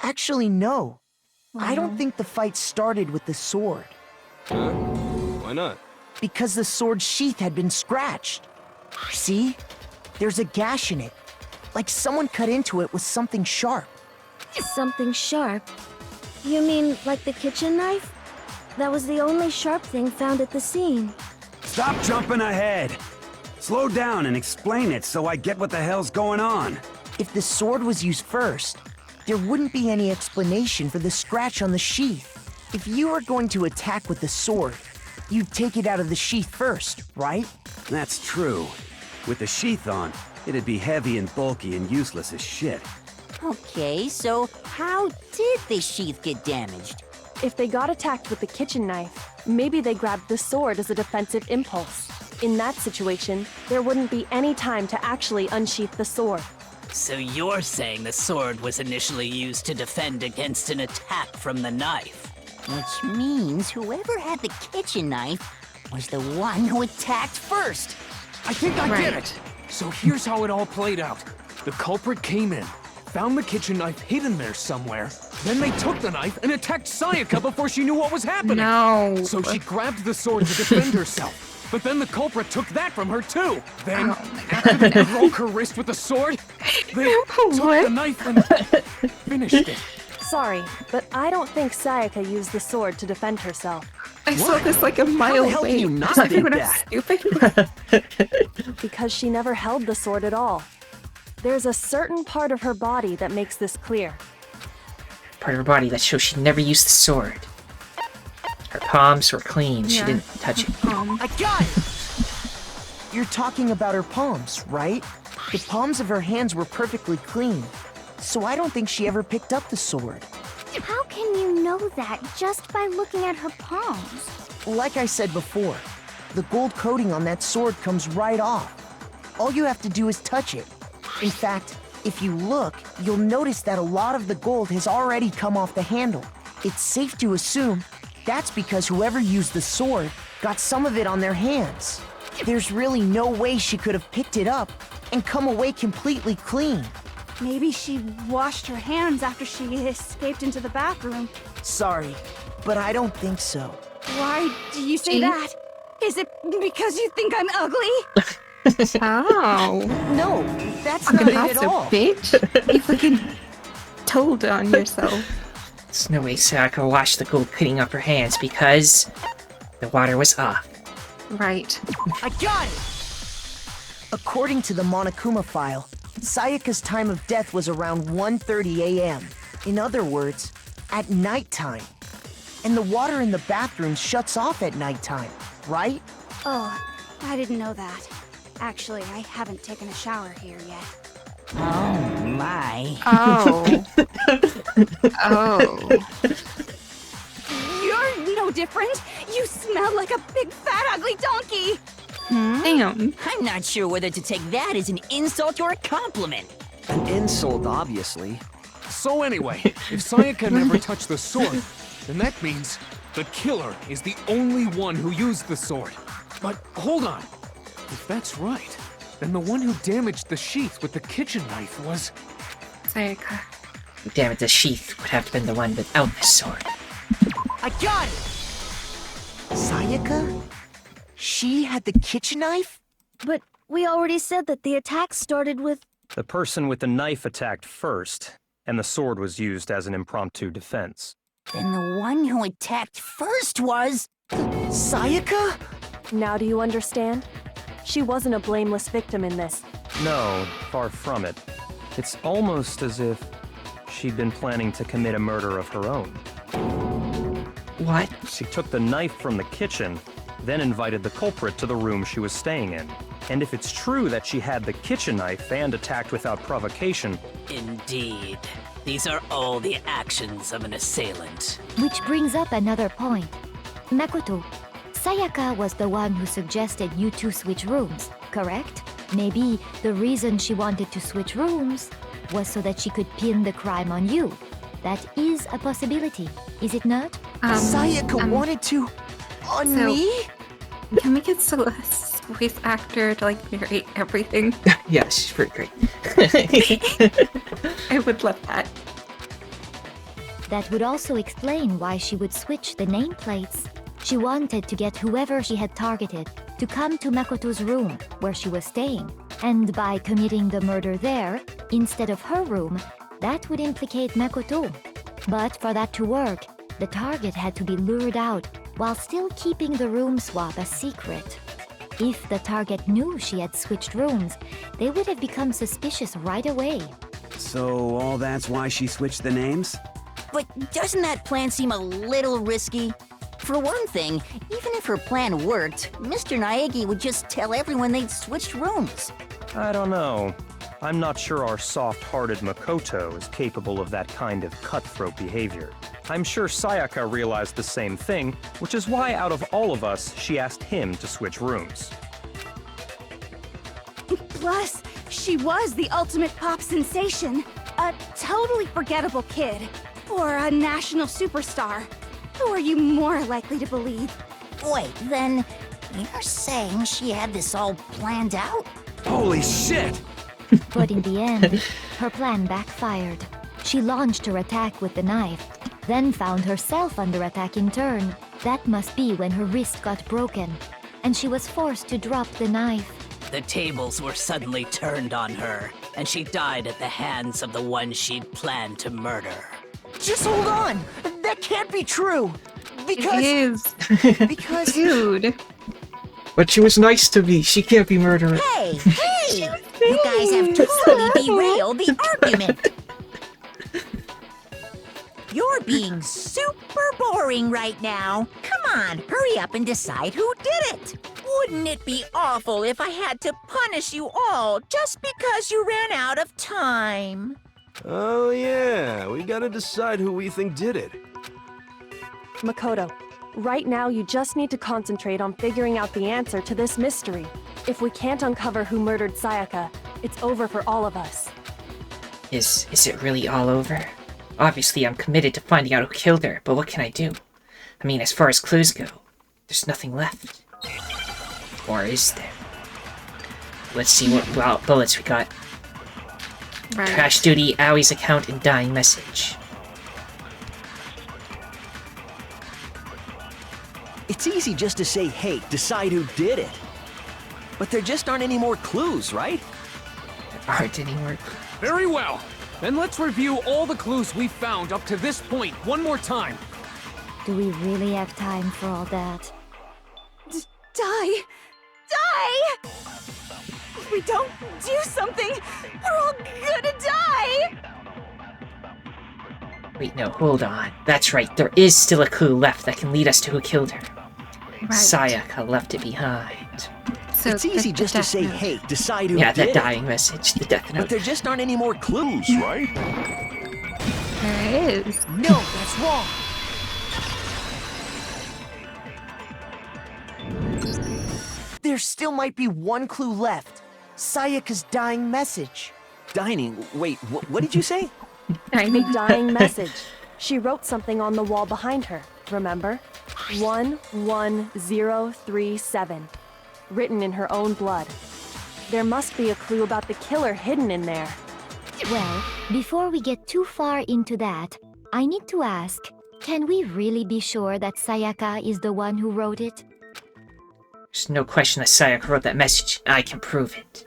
Actually, no. I don't think the fight started with the sword. Why not? Because the sword's sheath had been scratched. See? There's a gash in it. Like someone cut into it with something sharp. Something sharp? You mean like the kitchen knife? That was the only sharp thing found at the scene. Stop jumping ahead! Slow down and explain it so I get what the hell's going on. If the sword was used first, there wouldn't be any explanation for the scratch on the sheath. If you were going to attack with the sword, you'd take it out of the sheath first, right? That's true. With the sheath on, it'd be heavy and bulky and useless as shit. Okay, so how did the sheath get damaged? If they got attacked with the kitchen knife, maybe they grabbed the sword as a defensive impulse. In that situation, there wouldn't be any time to actually unsheath the sword. So you're saying the sword was initially used to defend against an attack from the knife? Which means whoever had the kitchen knife was the one who attacked first. I think I get it. So here's how it all played out. The culprit came in, found the kitchen knife hidden there somewhere, then they took the knife and attacked Sayaka before she knew what was happening. No. So she grabbed the sword to defend herself. But then the culprit took that from her too. Then, after they broke her wrist with the sword, they took the knife and finished it. Sorry, but I don't think Sayaka used the sword to defend herself. I saw this like a mile the hell away. can you not Does think everyone that? stupid? Because she never held the sword at all. There's a certain part of her body that makes this clear. Part of her body that shows she never used the sword. Her palms were clean. She Yeah. didn't touch it. I got it! You're talking about her palms, right? The palms of her hands were perfectly clean. So I don't think she ever picked up the sword. How can you know that just by looking at her palms? Like I said before, the gold coating on that sword comes right off. All you have to do is touch it. In fact, if you look, you'll notice that a lot of the gold has already come off the handle. It's safe to assume that's because whoever used the sword got some of it on their hands. There's really no way she could have picked it up and come away completely clean. Maybe she washed her hands after she escaped into the bathroom. Sorry, but I don't think so. Why do you say that? Is it because you think I'm ugly? Oh. No, that's Fucking not it at all. bitch. You fucking told on yourself. There's no way Sayaka washed the gold cutting up her hands because the water was off. Right. I got it! According to the Monokuma file, Sayaka's time of death was around 1:30 a.m. In other words, at nighttime. And the water in the bathroom shuts off at nighttime, right? Oh, I didn't know that. Actually, I haven't taken a shower here yet. Oh my. Oh. Oh. You're no different. You smell like a big fat ugly donkey. Damn. I'm not sure whether to take that as an insult or a compliment. An insult, obviously. So anyway, if Sayaka never touched the sword, then that means the killer is the only one who used the sword. But hold on. If that's right, then the one who damaged the sheath with the kitchen knife was... Sayaka. Damn it, the sheath would have been the one without the sword. I got it! Sayaka? She had the kitchen knife? But we already said that the attack started with... The person with the knife attacked first, and the sword was used as an impromptu defense. Then the one who attacked first was... Sayaka? Now do you understand? She wasn't a blameless victim in this. No, far from it. It's almost as if she'd been planning to commit a murder of her own. What? She took the knife from the kitchen, then invited the culprit to the room she was staying in. And if it's true that she had the kitchen knife and attacked without provocation... Indeed. These are all the actions of an assailant. Which brings up another point. Makoto, Sayaka was the one who suggested you two switch rooms, correct? Maybe the reason she wanted to switch rooms was so that she could pin the crime on you. That is a possibility, is it not? Sayaka wanted to... on me? Can we get Celeste's voice actor to like narrate everything? Yeah, she's pretty great. I would love that. That would also explain why she would switch the nameplates. She wanted to get whoever she had targeted to come to Makoto's room where she was staying. And by committing the murder there, instead of her room, that would implicate Makoto. But for that to work, the target had to be lured out while still keeping the room swap a secret. If the target knew she had switched rooms, they would have become suspicious right away. So all that's why she switched the names? But doesn't that plan seem a little risky? For one thing, even if her plan worked, Mr. Naegi would just tell everyone they'd switched rooms. I don't know. I'm not sure our soft-hearted Makoto is capable of that kind of cutthroat behavior. I'm sure Sayaka realized the same thing, which is why out of all of us, she asked him to switch rooms. Plus, she was the ultimate pop sensation. A totally forgettable kid. Or a national superstar. Who are you more likely to believe? Wait, then you're saying she had this all planned out? Holy shit! But in the end, her plan backfired. She launched her attack with the knife, then found herself under attack in turn. That must be when her wrist got broken, and she was forced to drop the knife. The tables were suddenly turned on her, and she died at the hands of the one she'd planned to murder. Just hold on! That can't be true! Because... It is. Because... Dude. But she was nice to me. She can't be murdered. Hey! You guys have totally derailed the argument! You're being super boring right now. Come on, hurry up and decide who did it. Wouldn't it be awful if I had to punish you all just because you ran out of time? Oh yeah, we gotta decide who we think did it. Makoto, right now you just need to concentrate on figuring out the answer to this mystery. If we can't uncover who murdered Sayaka, it's over for all of us. Is it really all over? Obviously, I'm committed to finding out who killed her, but what can I do? I mean, as far as clues go, there's nothing left. Or is there? Let's see what bullets we got. Right. Crash Duty, Aui's account, and dying message. It's easy just to say, hey, decide who did it. But there just aren't any more clues, right? There aren't any more clues. Very well. Then let's review all the clues we've found up to this point one more time. Do we really have time for all that? Die! Die! If we don't do something, we're all gonna die! Wait, no, hold on. That's right, there is still a clue left that can lead us to who killed her. Right. Sayaka left it behind. So it's easy just to say, hey, decide who yeah, did that it. dying message, the death note. But there just aren't any more clues, right? There is. No, that's wrong! There still might be one clue left. Sayaka's dying message. Dining? Wait, what did you say? A dying message. She wrote something on the wall behind her, remember? 11037. Written in her own blood. There must be a clue about the killer hidden in there. Well, before we get too far into that, I need to ask, can we really be sure that Sayaka is the one who wrote it? There's no question that Sayaka wrote that message. I can prove it.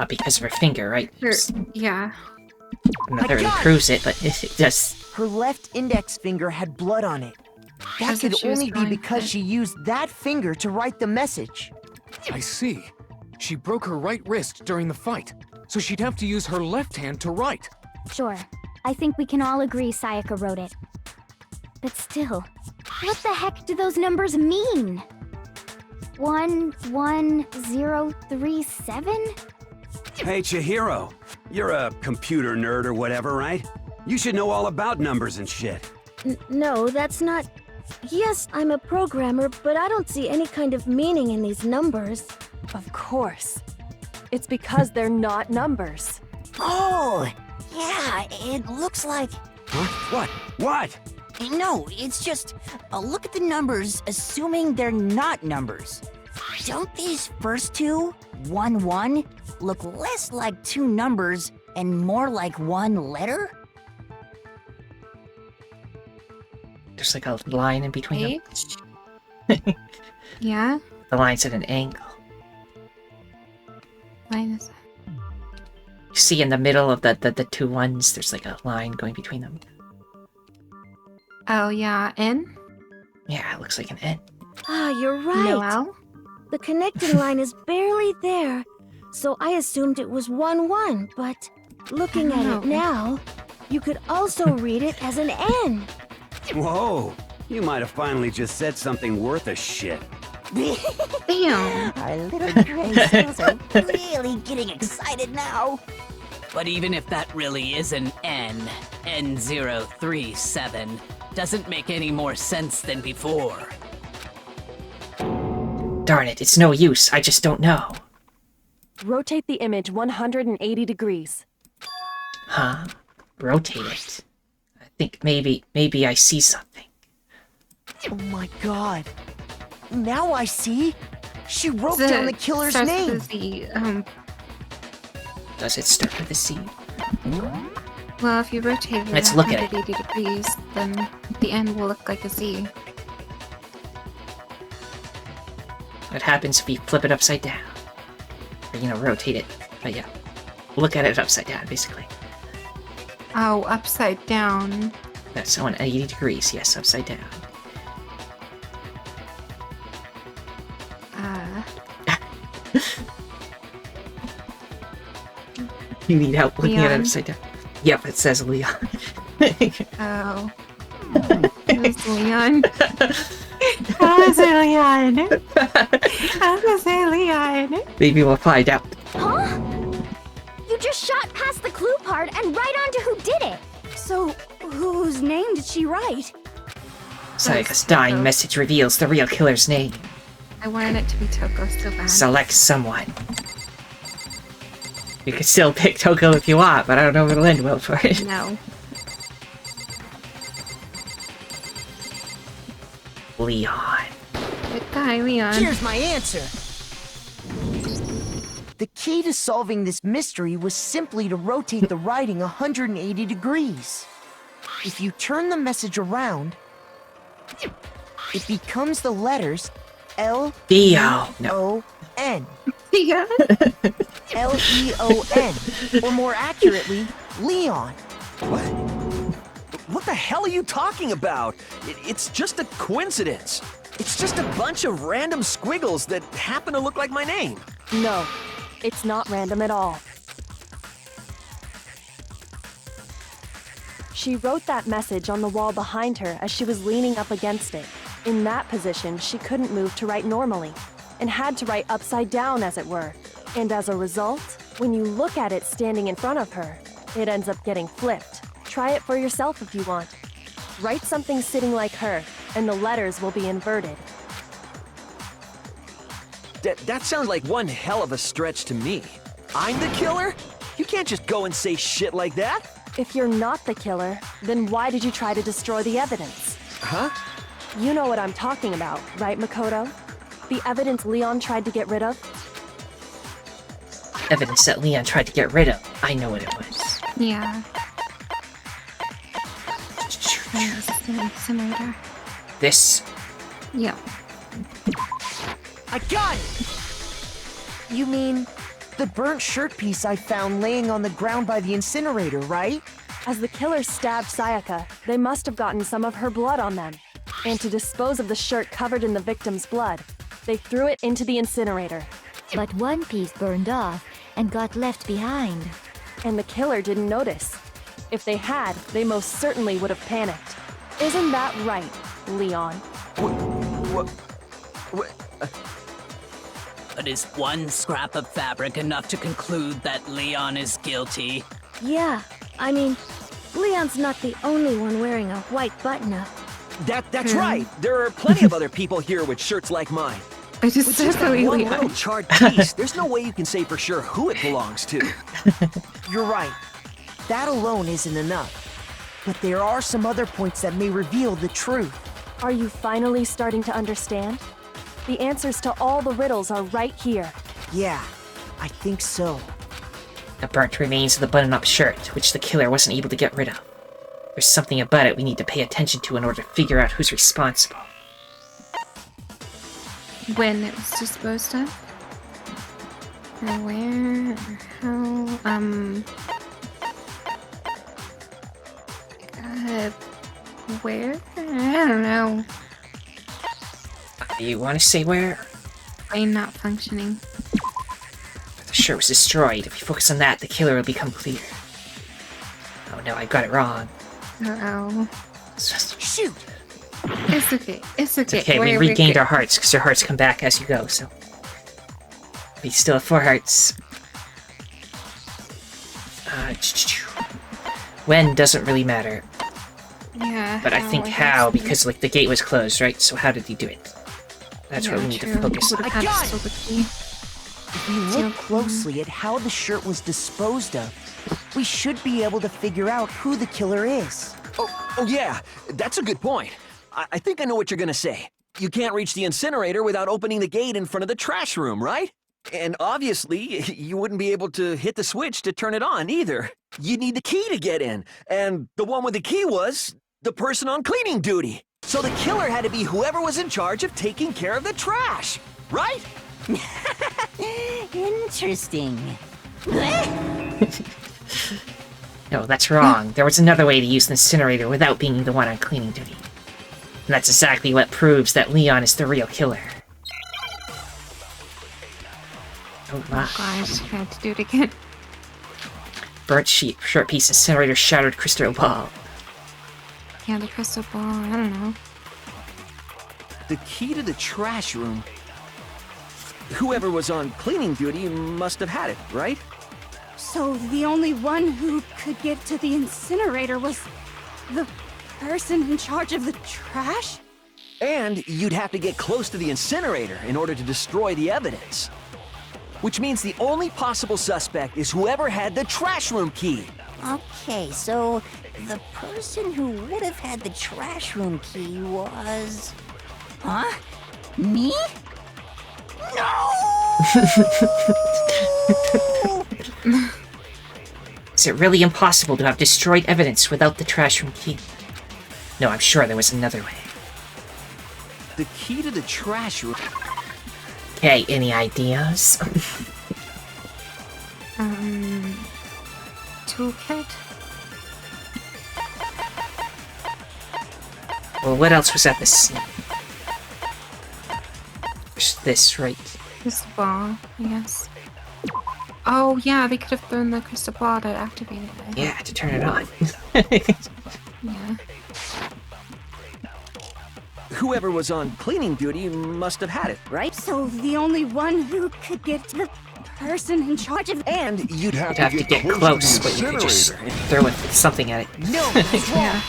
Because of her finger, right? Sure. Yeah. Not that really proves it, but it does. Her left index finger had blood on it. That As if could she was only be trying because to- she used that finger to write the message. I see. She broke her right wrist during the fight, so she'd have to use her left hand to write. Sure. I think we can all agree Sayaka wrote it. But still, what the heck do those numbers mean? 11037? Hey, Chihiro. You're a computer nerd or whatever, right? You should know all about numbers and shit. No, that's not... Yes, I'm a programmer, but I don't see any kind of meaning in these numbers. Of course. It's because they're not numbers. Oh, yeah, it looks like... Huh? What? What? No, it's just, look at the numbers, assuming they're not numbers. Don't these first two, 1-1, look less like two numbers and more like one letter? There's like a line in between them. H? Yeah? The line's at an angle. Line is... You see in the middle of the two ones, there's like a line going between them. Oh, yeah. N? Yeah, it looks like an N. Ah, you're right. No L? The connecting line is barely there, so I assumed it was 1-1, but looking at it now, you could also read it as an N. Whoa. You might have finally just said something worth a shit. Damn. Our little gray skulls are really getting excited now. But even if that really is an N, N037, doesn't make any more sense than before. Darn it, it's no use. I just don't know. Rotate the image 180 degrees. Huh? Rotate it. I think maybe I see something. Oh my god. Now I see. She wrote The- down the killer's starts name. with the, Does it start with a C? well, if you rotate it Let's look at it. 180 degrees, then the end will look like a Z. What happens if you flip it upside down? Or, rotate it. But yeah. Look at it upside down, basically. Oh, upside down. That's 180 degrees, yes, upside down. You need help looking at it Leon. upside down. Yep, it says Leon. Oh. It's Leon. How is it Leon? How is it Leon? Maybe we'll find out. Huh? You just shot past the clue part and right onto who did it. So, whose name did she write? Sayaka's dying message reveals the real killer's name. I wanted it to be Toko so bad. Select someone. You can still pick Toko if you want, but I don't know if it'll end well for it. No. Leon. Good guy, Leon. Here's my answer. The key to solving this mystery was simply to rotate the writing 180 degrees. If you turn the message around, it becomes the letters L-E-O-N. Yeah. L-E-O-N. Or more accurately, Leon. What the hell are you talking about? It's just a coincidence. It's just a bunch of random squiggles that happen to look like my name. No, it's not random at all. She wrote that message on the wall behind her as she was leaning up against it. In that position, she couldn't move to write normally, and had to write upside down, as it were. And as a result, when you look at it standing in front of her, it ends up getting flipped. Try it for yourself if you want. Write something sitting like her, and the letters will be inverted. That sounds like one hell of a stretch to me. I'm the killer? You can't just go and say shit like that. If you're not the killer, then why did you try to destroy the evidence? Huh? You know what I'm talking about, right, Makoto? The evidence Leon tried to get rid of? Evidence that Leon tried to get rid of. I know what it was. Yeah. Incinerator. This. Yep. I got it! You mean the burnt shirt piece I found laying on the ground by the incinerator, right? As the killer stabbed Sayaka, they must have gotten some of her blood on them. And to dispose of the shirt covered in the victim's blood, they threw it into the incinerator. But one piece burned off and got left behind. And the killer didn't notice. If they had, they most certainly would have panicked. Isn't that right, Leon? But is one scrap of fabric enough to conclude that Leon is guilty? Yeah, I mean, Leon's not the only one wearing a white button-up. That's right. There are plenty of other people here with shirts like mine. I just With said just that really one Leon. little charred piece, there's no way you can say for sure who it belongs to. You're right. That alone isn't enough. But there are some other points that may reveal the truth. Are you finally starting to understand? The answers to all the riddles are right here. Yeah, I think so. The burnt remains of the button-up shirt, which the killer wasn't able to get rid of. There's something about it we need to pay attention to in order to figure out who's responsible. When it was disposed of? Or where? Or how? Where? I don't know. You want to say where? Brain not functioning. The shirt was destroyed. If we focus on that, the killer will become clear. Oh no, I got it wrong. Uh-oh. Shoot! It's okay. It's okay. It's okay, we regained our hearts, because your hearts come back as you go, so... We still have 4 hearts. When doesn't really matter. Yeah. But I think how, because like the gate was closed, right? So how did he do it? That's what we need to focus on. I got it! If you look closely at how the shirt was disposed of, we should be able to figure out who the killer is. Oh yeah, that's a good point. I think I know what you're gonna say. You can't reach the incinerator without opening the gate in front of the trash room, right? And obviously, you wouldn't be able to hit the switch to turn it on either. You'd need the key to get in, and the one with the key was the person on cleaning duty. So the killer had to be whoever was in charge of taking care of the trash, right? Interesting. No, that's wrong. There was another way to use the incinerator without being the one on cleaning duty. And that's exactly what proves that Leon is the real killer. Oh my. Oh, I just had to do it again. Burnt sheet, short piece, incinerator, shattered crystal ball. Yeah, the crystal ball, I don't know. The key to the trash room. Whoever was on cleaning duty must have had it, right? So the only one who could get to the incinerator was the person in charge of the trash? And you'd have to get close to the incinerator in order to destroy the evidence. Which means the only possible suspect is whoever had the trash room key. Okay, so the person who would have had the trash room key was... Huh? Me? No! Is it really impossible to have destroyed evidence without the trash room key? No, I'm sure there was another way. The key to the trash room... Okay, any ideas? Toolkit? Well, what else was at the scene? There's this, right? Crystal ball, I guess. Oh, yeah, they could have thrown the crystal ball to activate it. Yeah, to turn it on. Yeah. Whoever was on cleaning duty must have had it, right? So the only one who could get to the person in charge of... And you'd have, You'd have to get close, but you could just throw something at it. No, that's wrong. Yeah.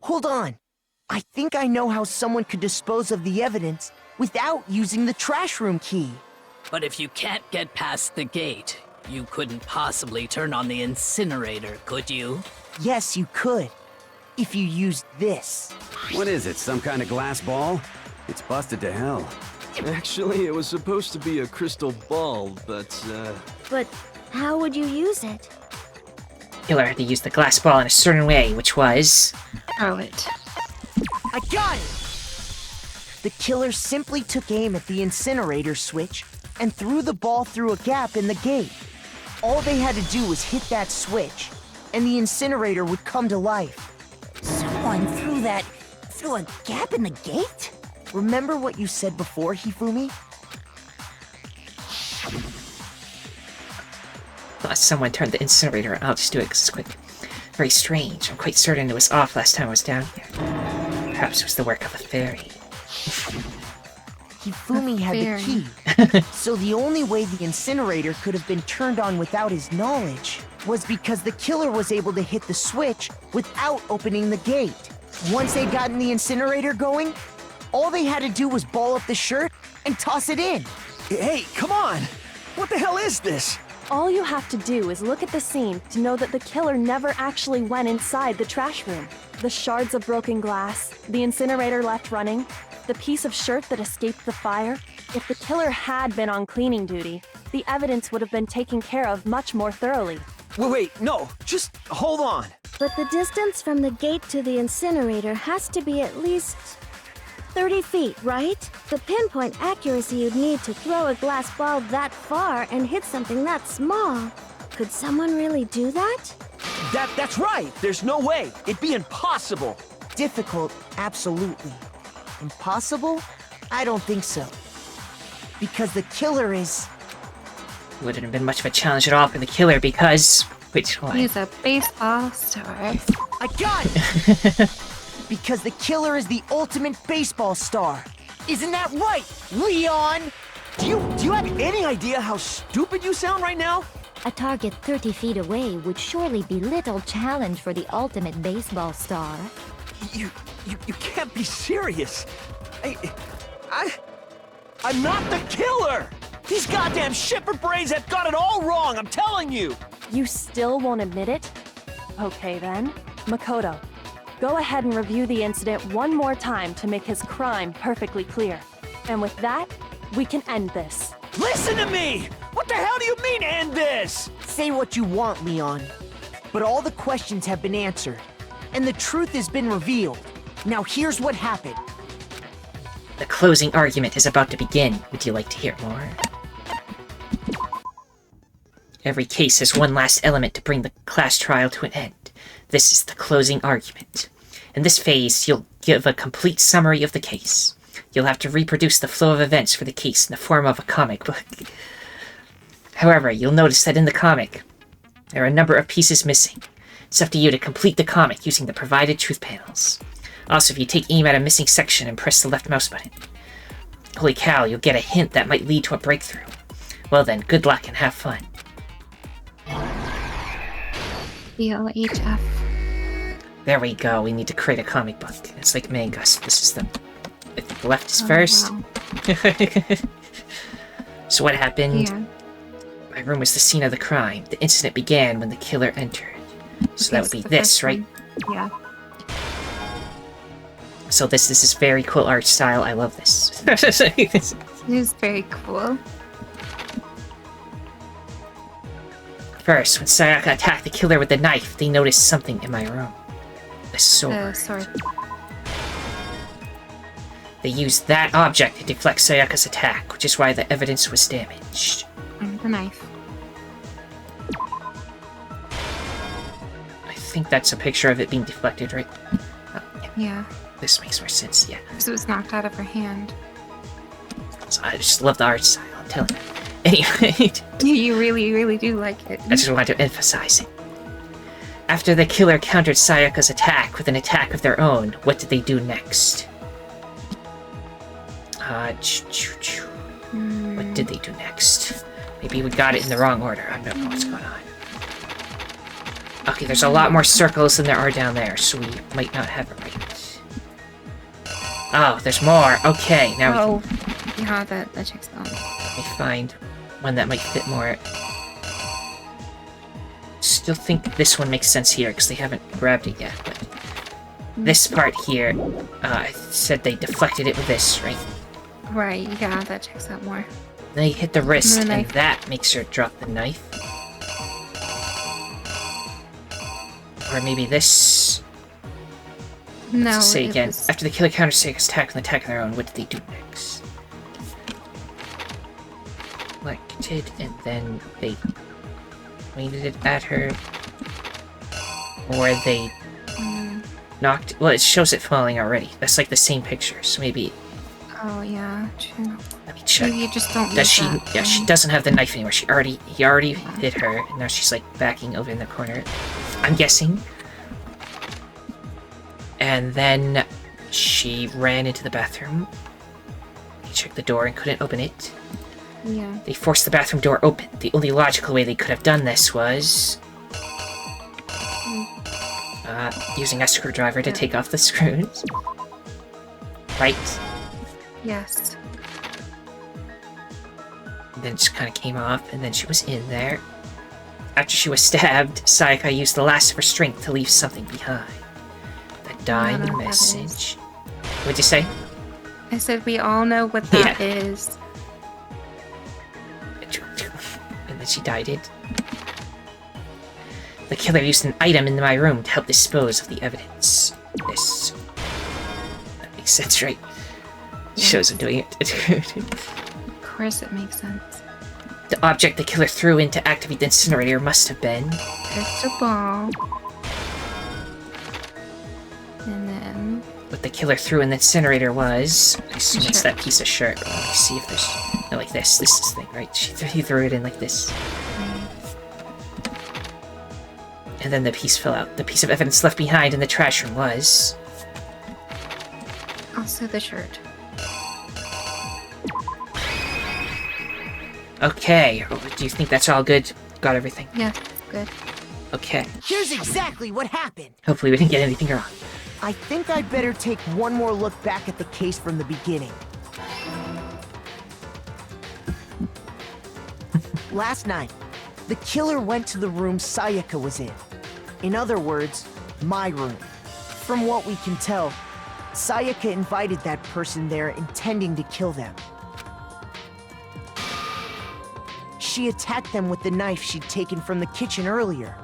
Hold on. I think I know how someone could dispose of the evidence without using the trash room key. But if you can't get past the gate, you couldn't possibly turn on the incinerator, could you? Yes, you could. If you used this. What is it, some kind of glass ball? It's busted to hell. Actually, it was supposed to be a crystal ball, but, But how would you use it? Killer had to use the glass ball in a certain way, which was... Throw it. I got it! The killer simply took aim at the incinerator switch, and threw the ball through a gap in the gate. All they had to do was hit that switch, and the incinerator would come to life. Someone threw a gap in the gate? Remember what you said before, Hifumi? Someone turned the incinerator on. I'll just do it because it's quick. Very strange. I'm quite certain it was off last time I was down here. Perhaps it was the work of a fairy. Hifumi had the key, so the only way the incinerator could have been turned on without his knowledge was because the killer was able to hit the switch without opening the gate. Once they'd gotten the incinerator going, all they had to do was ball up the shirt and toss it in. Hey, come on! What the hell is this? All you have to do is look at the scene to know that the killer never actually went inside the trash room. The shards of broken glass, the incinerator left running, the piece of shirt that escaped the fire. If the killer had been on cleaning duty, the evidence would have been taken care of much more thoroughly. Wait, no, just hold on. But the distance from the gate to the incinerator has to be at least 30 feet, right? The pinpoint accuracy you'd need to throw a glass ball that far and hit something that small. Could someone really do that? That's right! There's no way! It'd be impossible! Difficult, absolutely. Impossible? I don't think so. Because the killer is... Wouldn't have been much of a challenge at all for the killer because... Which one? He's a baseball star. I got it! Because the killer is the ultimate baseball star. Isn't that right, Leon? Do you have any idea how stupid you sound right now? A target 30 feet away would surely be little challenge for the ultimate baseball star. You can't be serious. I'm not the killer! These goddamn shipper brains have got it all wrong, I'm telling you! You still won't admit it? Okay then. Makoto, go ahead and review the incident one more time to make his crime perfectly clear. And with that, we can end this. Listen to me! What the hell do you mean, end this? Say what you want, Leon. But all the questions have been answered, and the truth has been revealed. Now here's what happened. The closing argument is about to begin. Would you like to hear more? Every case has one last element to bring the class trial to an end. This is the closing argument. In this phase, you'll give a complete summary of the case. You'll have to reproduce the flow of events for the case in the form of a comic book. However, you'll notice that in the comic, there are a number of pieces missing. It's up to you to complete the comic using the provided truth panels. Also, if you take aim at a missing section and press the left mouse button, holy cow, you'll get a hint that might lead to a breakthrough. Well then, good luck and have fun. BLHF. There we go, we need to create a comic book. It's like mangas. This is the left is first. Wow. So what happened? Yeah. My room was the scene of the crime. The incident began when the killer entered. So that would be the this, first right? one. Yeah. So this is very cool art style. I love this. It is very cool. First, when Sayaka attacked the killer with the knife, they noticed something in my room. A sword. The sword. They used that object to deflect Sayaka's attack, which is why the evidence was damaged. And the knife. I think that's a picture of it being deflected, right? Oh, Yeah. This makes more sense, yeah. Because it was knocked out of her hand. So I just love the art style, I'm telling you. Anyway, You really, really do like it. I just wanted to emphasize it. After the killer countered Sayaka's attack with an attack of their own, what did they do next? What did they do next? Maybe we got it in the wrong order. I don't know what's going on. Okay, there's a lot more circles than there are down there, so we might not have it right. Oh, there's more. Okay, now we can... Yeah, that checks out. Let me find one that might fit more. Still think this one makes sense here, because they haven't grabbed it yet, but... This part here, I said they deflected it with this, right? Right, yeah, that checks out more. They hit the wrist, The and knife. that makes her drop the knife. Or maybe this... No, Let's say it again. was- After the killer counters Sayaka's attack with an attack of their own, what did they do next? pointed, and then they pointed it at her. Or they knocked... Well, it shows it falling already. That's like the same picture, so maybe... Oh, yeah, true. Let me check. Maybe you just don't Does she... that Yeah, she thing. doesn't have the knife anymore. He already hit her, and now she's like backing over in the corner. I'm guessing. And then she ran into the bathroom. He checked the door and couldn't open it. Yeah. They forced the bathroom door open. The only logical way they could have done this was... using a screwdriver to take off the screws. Right? Yes. And then it just kind of came off, and then she was in there. After she was stabbed, Sayaka used the last of her strength to leave something behind. The dying know what that message. What'd you say? I said we all know what that is. And then she died it. The killer used an item in my room to help dispose of the evidence. This... That makes sense, right? Shows him doing it. Of course it makes sense. The object the killer threw in to activate the incinerator must have been... Crystal ball. And then... What the killer threw in the incinerator was... I assume it's that piece of shirt. Let me see if there's... No, like this. This is the thing, right? He threw it in like this. And then the piece fell out. The piece of evidence left behind in the trash room was... Also the shirt. Okay. Do you think that's all good? Got everything? Yeah, good. Okay. Here's exactly what happened. Hopefully we didn't get anything wrong. I think I'd better take one more look back at the case from the beginning. Last night, the killer went to the room Sayaka was in. In other words, my room. From what we can tell, Sayaka invited that person there intending to kill them. She attacked them with the knife she'd taken from the kitchen earlier.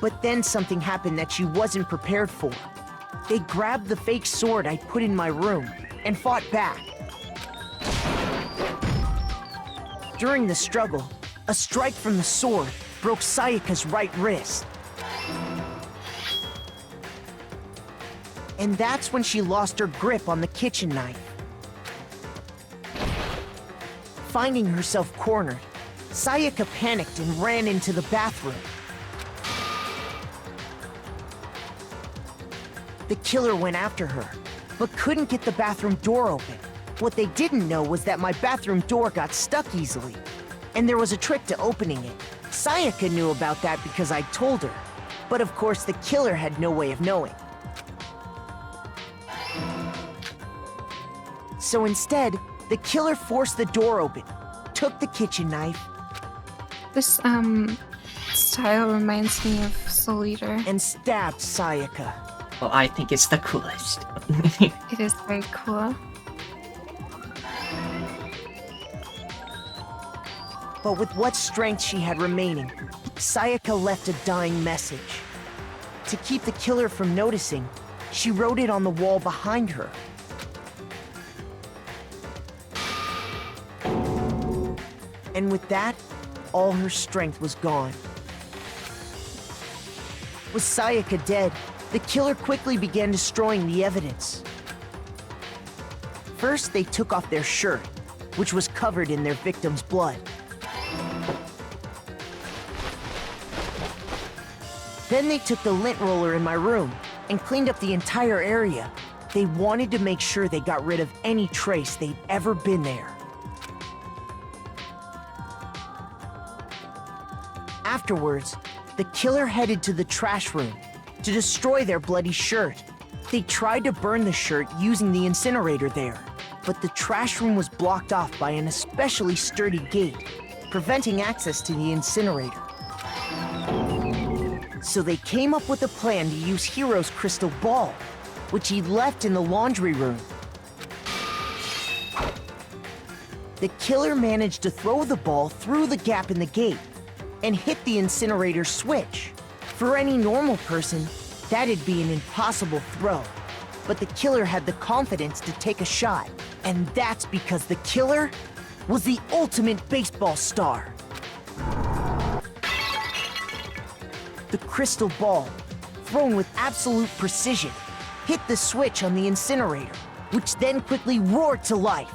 But then something happened that she wasn't prepared for. They grabbed the fake sword I put in my room and fought back. During the struggle, a strike from the sword broke Sayaka's right wrist. And that's when she lost her grip on the kitchen knife. Finding herself cornered, Sayaka panicked and ran into the bathroom. The killer went after her, but couldn't get the bathroom door open. What they didn't know was that my bathroom door got stuck easily, and there was a trick to opening it. Sayaka knew about that because I told her, but of course the killer had no way of knowing. So instead, the killer forced the door open, took the kitchen knife. This, style reminds me of Soul Eater. And stabbed Sayaka. Well, I think it's the coolest. It is very cool. But with what strength she had remaining, Sayaka left a dying message. To keep the killer from noticing, she wrote it on the wall behind her. And with that, all her strength was gone. With Sayaka dead, the killer quickly began destroying the evidence. First, they took off their shirt, which was covered in their victim's blood. Then they took the lint roller in my room and cleaned up the entire area. They wanted to make sure they got rid of any trace they'd ever been there. Afterwards, the killer headed to the trash room to destroy their bloody shirt. They tried to burn the shirt using the incinerator there, but the trash room was blocked off by an especially sturdy gate, preventing access to the incinerator. So they came up with a plan to use Hiro's crystal ball, which he'd left in the laundry room. The killer managed to throw the ball through the gap in the gate and hit the incinerator switch. For any normal person, that'd be an impossible throw. but the killer had the confidence to take a shot. And that's because the killer was the ultimate baseball star. The crystal ball, thrown with absolute precision, hit the switch on the incinerator, which then quickly roared to life.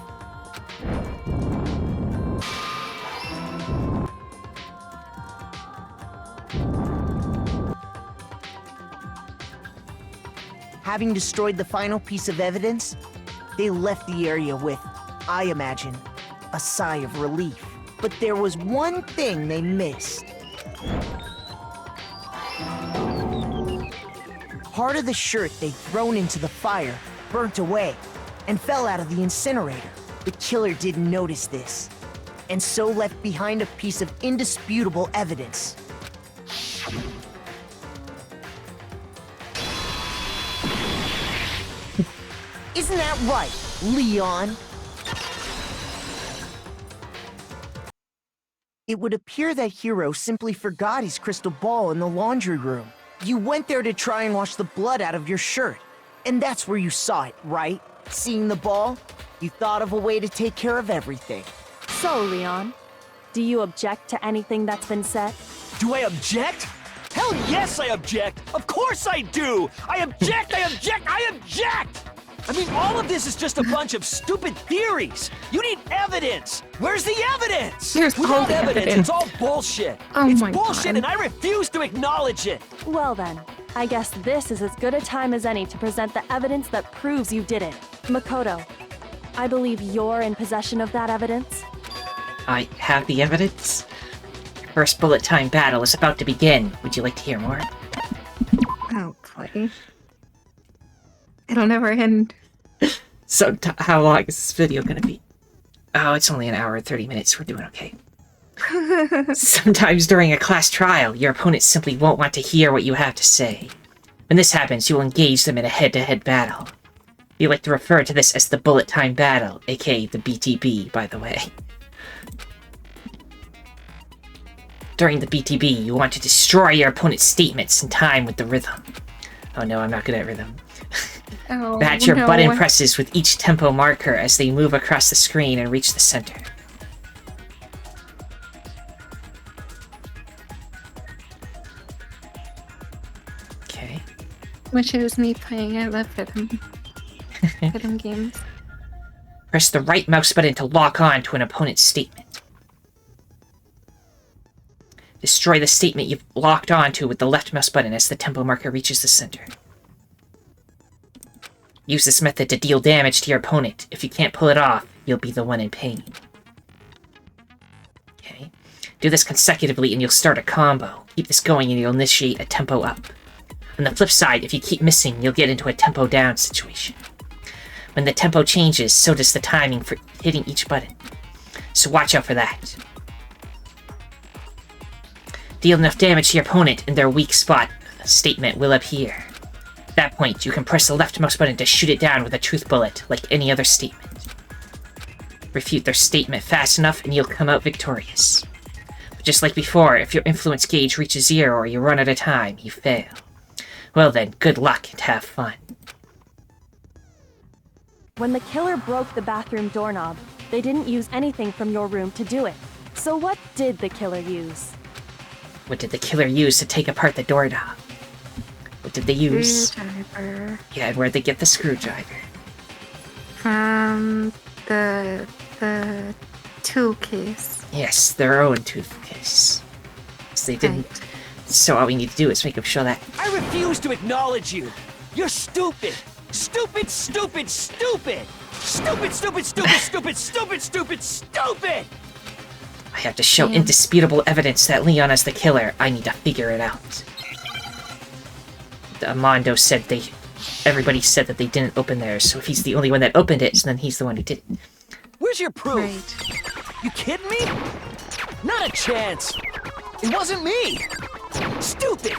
Having destroyed the final piece of evidence, they left the area with, I imagine, a sigh of relief. But there was one thing they missed. Part of the shirt they'd thrown into the fire burnt away and fell out of the incinerator. The killer didn't notice this, and so left behind a piece of indisputable evidence. Isn't that right, Leon? It would appear that Hero simply forgot his crystal ball in the laundry room. You went there to try and wash the blood out of your shirt, and that's where you saw it, right? Seeing the ball, you thought of a way to take care of everything. So, Leon, do you object to anything that's been said? Do I object? Hell yes, I object! Of course I do! I object, I object, I object! I mean, all of this is just a bunch of stupid theories. You need evidence. Where's the evidence? Here's all Without the evidence, evidence. it's all bullshit. Oh It's my bullshit, God. and I refuse to acknowledge it. Well then, I guess this is as good a time as any to present the evidence that proves you did it. Makoto, I believe you're in possession of that evidence. I have the evidence. First bullet time battle is about to begin. Would you like to hear more? Oh, boy. It'll never end. So, how long is this video gonna be? Oh, it's only an hour and 30 minutes. We're doing okay. Sometimes during a class trial, your opponent simply won't want to hear what you have to say. When this happens, you will engage them in a head-to-head battle. We like to refer to this as the bullet time battle, aka the BTB, by the way. During the BTB, you want to destroy your opponent's statements in time with the rhythm. Oh no, I'm not good at rhythm. Oh, Match your no. button presses with each tempo marker as they move across the screen and reach the center. Okay. Wish it was me playing. I love rhythm. Rhythm games. Press the right mouse button to lock on to an opponent's statement. Destroy the statement you've locked onto with the left mouse button as the tempo marker reaches the center. Use this method to deal damage to your opponent. If you can't pull it off, you'll be the one in pain. Okay. Do this consecutively and you'll start a combo. Keep this going and you'll initiate a tempo up. On the flip side, if you keep missing, you'll get into a tempo down situation. When the tempo changes, so does the timing for hitting each button. So watch out for that. Deal enough damage to your opponent and their weak spot statement will appear. At that point, you can press the left mouse button to shoot it down with a truth bullet, like any other statement. Refute their statement fast enough and you'll come out victorious. But just like before, if your influence gauge reaches 0 or you run out of time, you fail. Well then, good luck and have fun. When the killer broke the bathroom doorknob, they didn't use anything from your room to do it. So what did the killer use? What did the killer use to take apart the doorknob? What did they use? Screwdriver. Yeah, and where'd they get the screwdriver? From the tool case. Yes, their own tooth case. So they didn't. So all we need to do is make them show that. I refuse to acknowledge you. You're stupid. Stupid, stupid, stupid. Stupid, stupid, stupid, stupid, stupid, stupid, stupid. I have to show indisputable evidence that Leon is the killer. I need to figure it out. Mondo said everybody said that they didn't open theirs, so if he's the only one that opened it, then he's the one who did it. Where's your proof? You kidding me? Not a chance. It wasn't me. Stupid.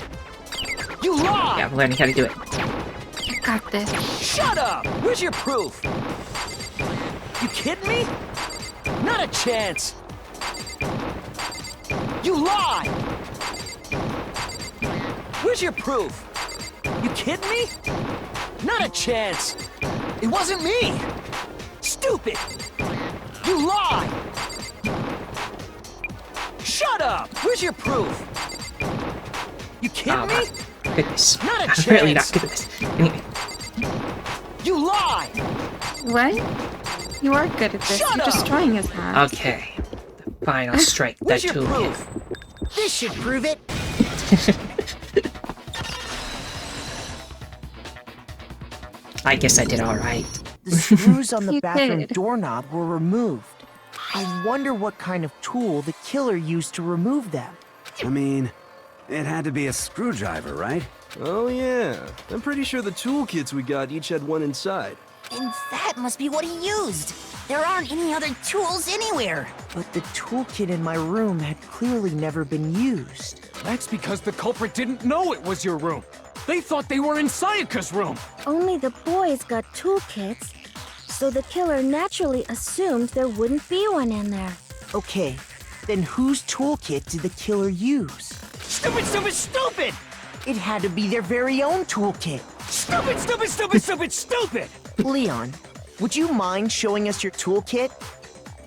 You lied. Yeah, I'm learning how to do it. I got this. Shut up. Where's your proof? You kidding me? Not a chance. You lied. Where's your proof? You kidding me? Not a chance! It wasn't me! Stupid! You lie! Shut up! Where's your proof? You kidding me? Goodness. Not a I'm chance! really not good at this. Anyway. You lie! What? You are good at this. Shut You're up! destroying his hat. Okay. The final strike. Where's That your toolkit. proof? This should prove it. I guess I did alright. The screws on the You bathroom did. doorknob were removed. I wonder what kind of tool the killer used to remove them. I mean, it had to be a screwdriver, right? Oh yeah, I'm pretty sure the toolkits we got each had one inside. And that must be what he used. There aren't any other tools anywhere. But the toolkit in my room had clearly never been used. That's because the culprit didn't know it was your room. They thought they were in Sayaka's room. Only the boys got toolkits, so the killer naturally assumed there wouldn't be one in there. Okay, then whose toolkit did the killer use? Stupid, stupid, stupid! It had to be their very own toolkit. Stupid, stupid, stupid, stupid, stupid! Leon, would you mind showing us your toolkit?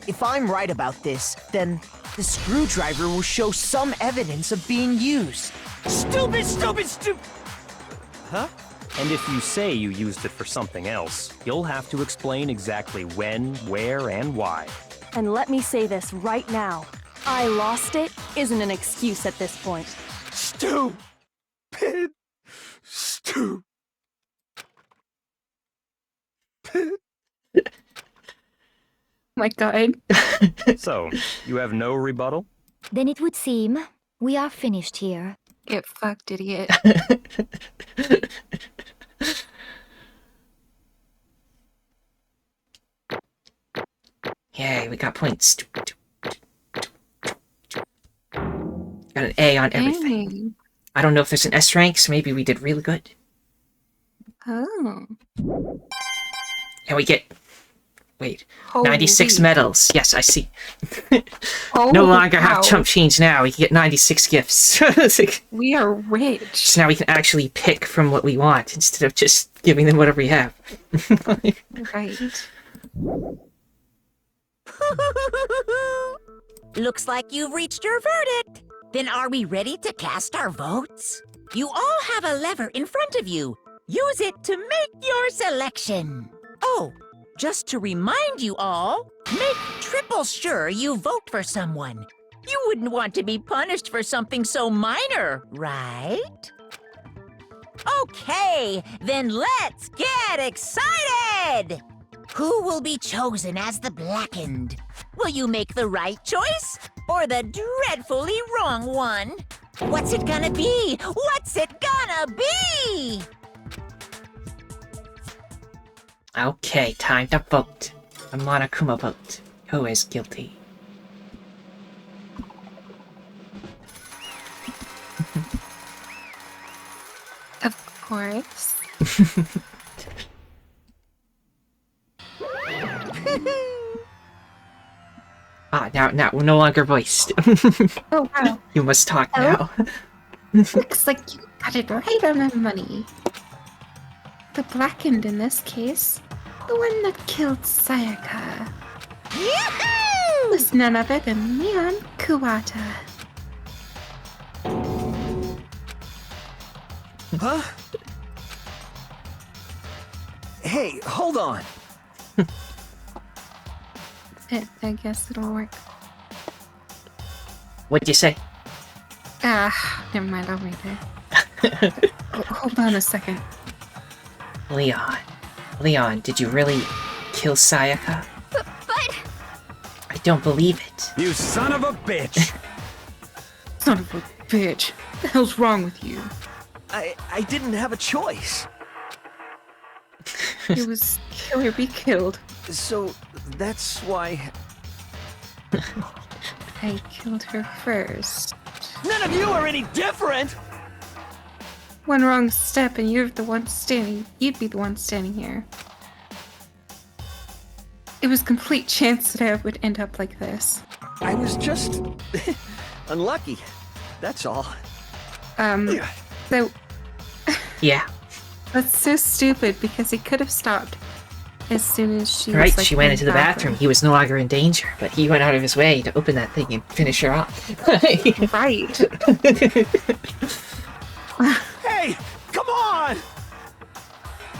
If I'm right about this, then the screwdriver will show some evidence of being used. Stupid, stupid, stupid! Huh? And if you say you used it for something else, you'll have to explain exactly when, where, and why. And let me say this right now. I lost it isn't an excuse at this point. Stupid. Stupid. My God. So, you have no rebuttal? Then it would seem we are finished here. Get fucked, idiot. Yay, we got points. Got an A on everything. Dang. I don't know if there's an S rank, so maybe we did really good. Oh. And we get... Wait. Holy. 96 medals. Yes, I see. Oh, No longer have wow. chump change now. We can get 96 gifts. We are rich. So now we can actually pick from what we want instead of just giving them whatever we have. Right. Looks like you've reached your verdict. Then are we ready to cast our votes? You all have a lever in front of you. Use it to make your selection. Oh, just to remind you all, make triple sure you vote for someone. You wouldn't want to be punished for something so minor, right? Okay, then let's get excited! Who will be chosen as the Blackened? Will you make the right choice or the dreadfully wrong one? What's it gonna be? What's it gonna be? Okay, time to vote. A Monokuma vote. Who is guilty? Of course. Now we're no longer voiced. Oh, wow. You must talk now. Looks like you got it right on the money. The Blackened in this case, the one that killed Sayaka, Yahoo! was none other than Leon Kuwata. Huh? Hey, hold on. I guess it'll work. What'd you say? Never mind, I'll read it. Hold on a second. Leon, did you really kill Sayaka? But... I don't believe it. You son of a bitch! Son of a bitch. What the hell's wrong with you? I didn't have a choice. It was kill or be killed. So that's why. I killed her first. None of you are any different! One wrong step and you'd be the one standing here. It was complete chance that I would end up like this. I was just unlucky. That's all. So Yeah. That's so stupid because he could have stopped as soon as she Right, was, like, she went in into the bathroom. He was no longer in danger, but he went out of his way to open that thing and finish her off. Right. Hey, come on!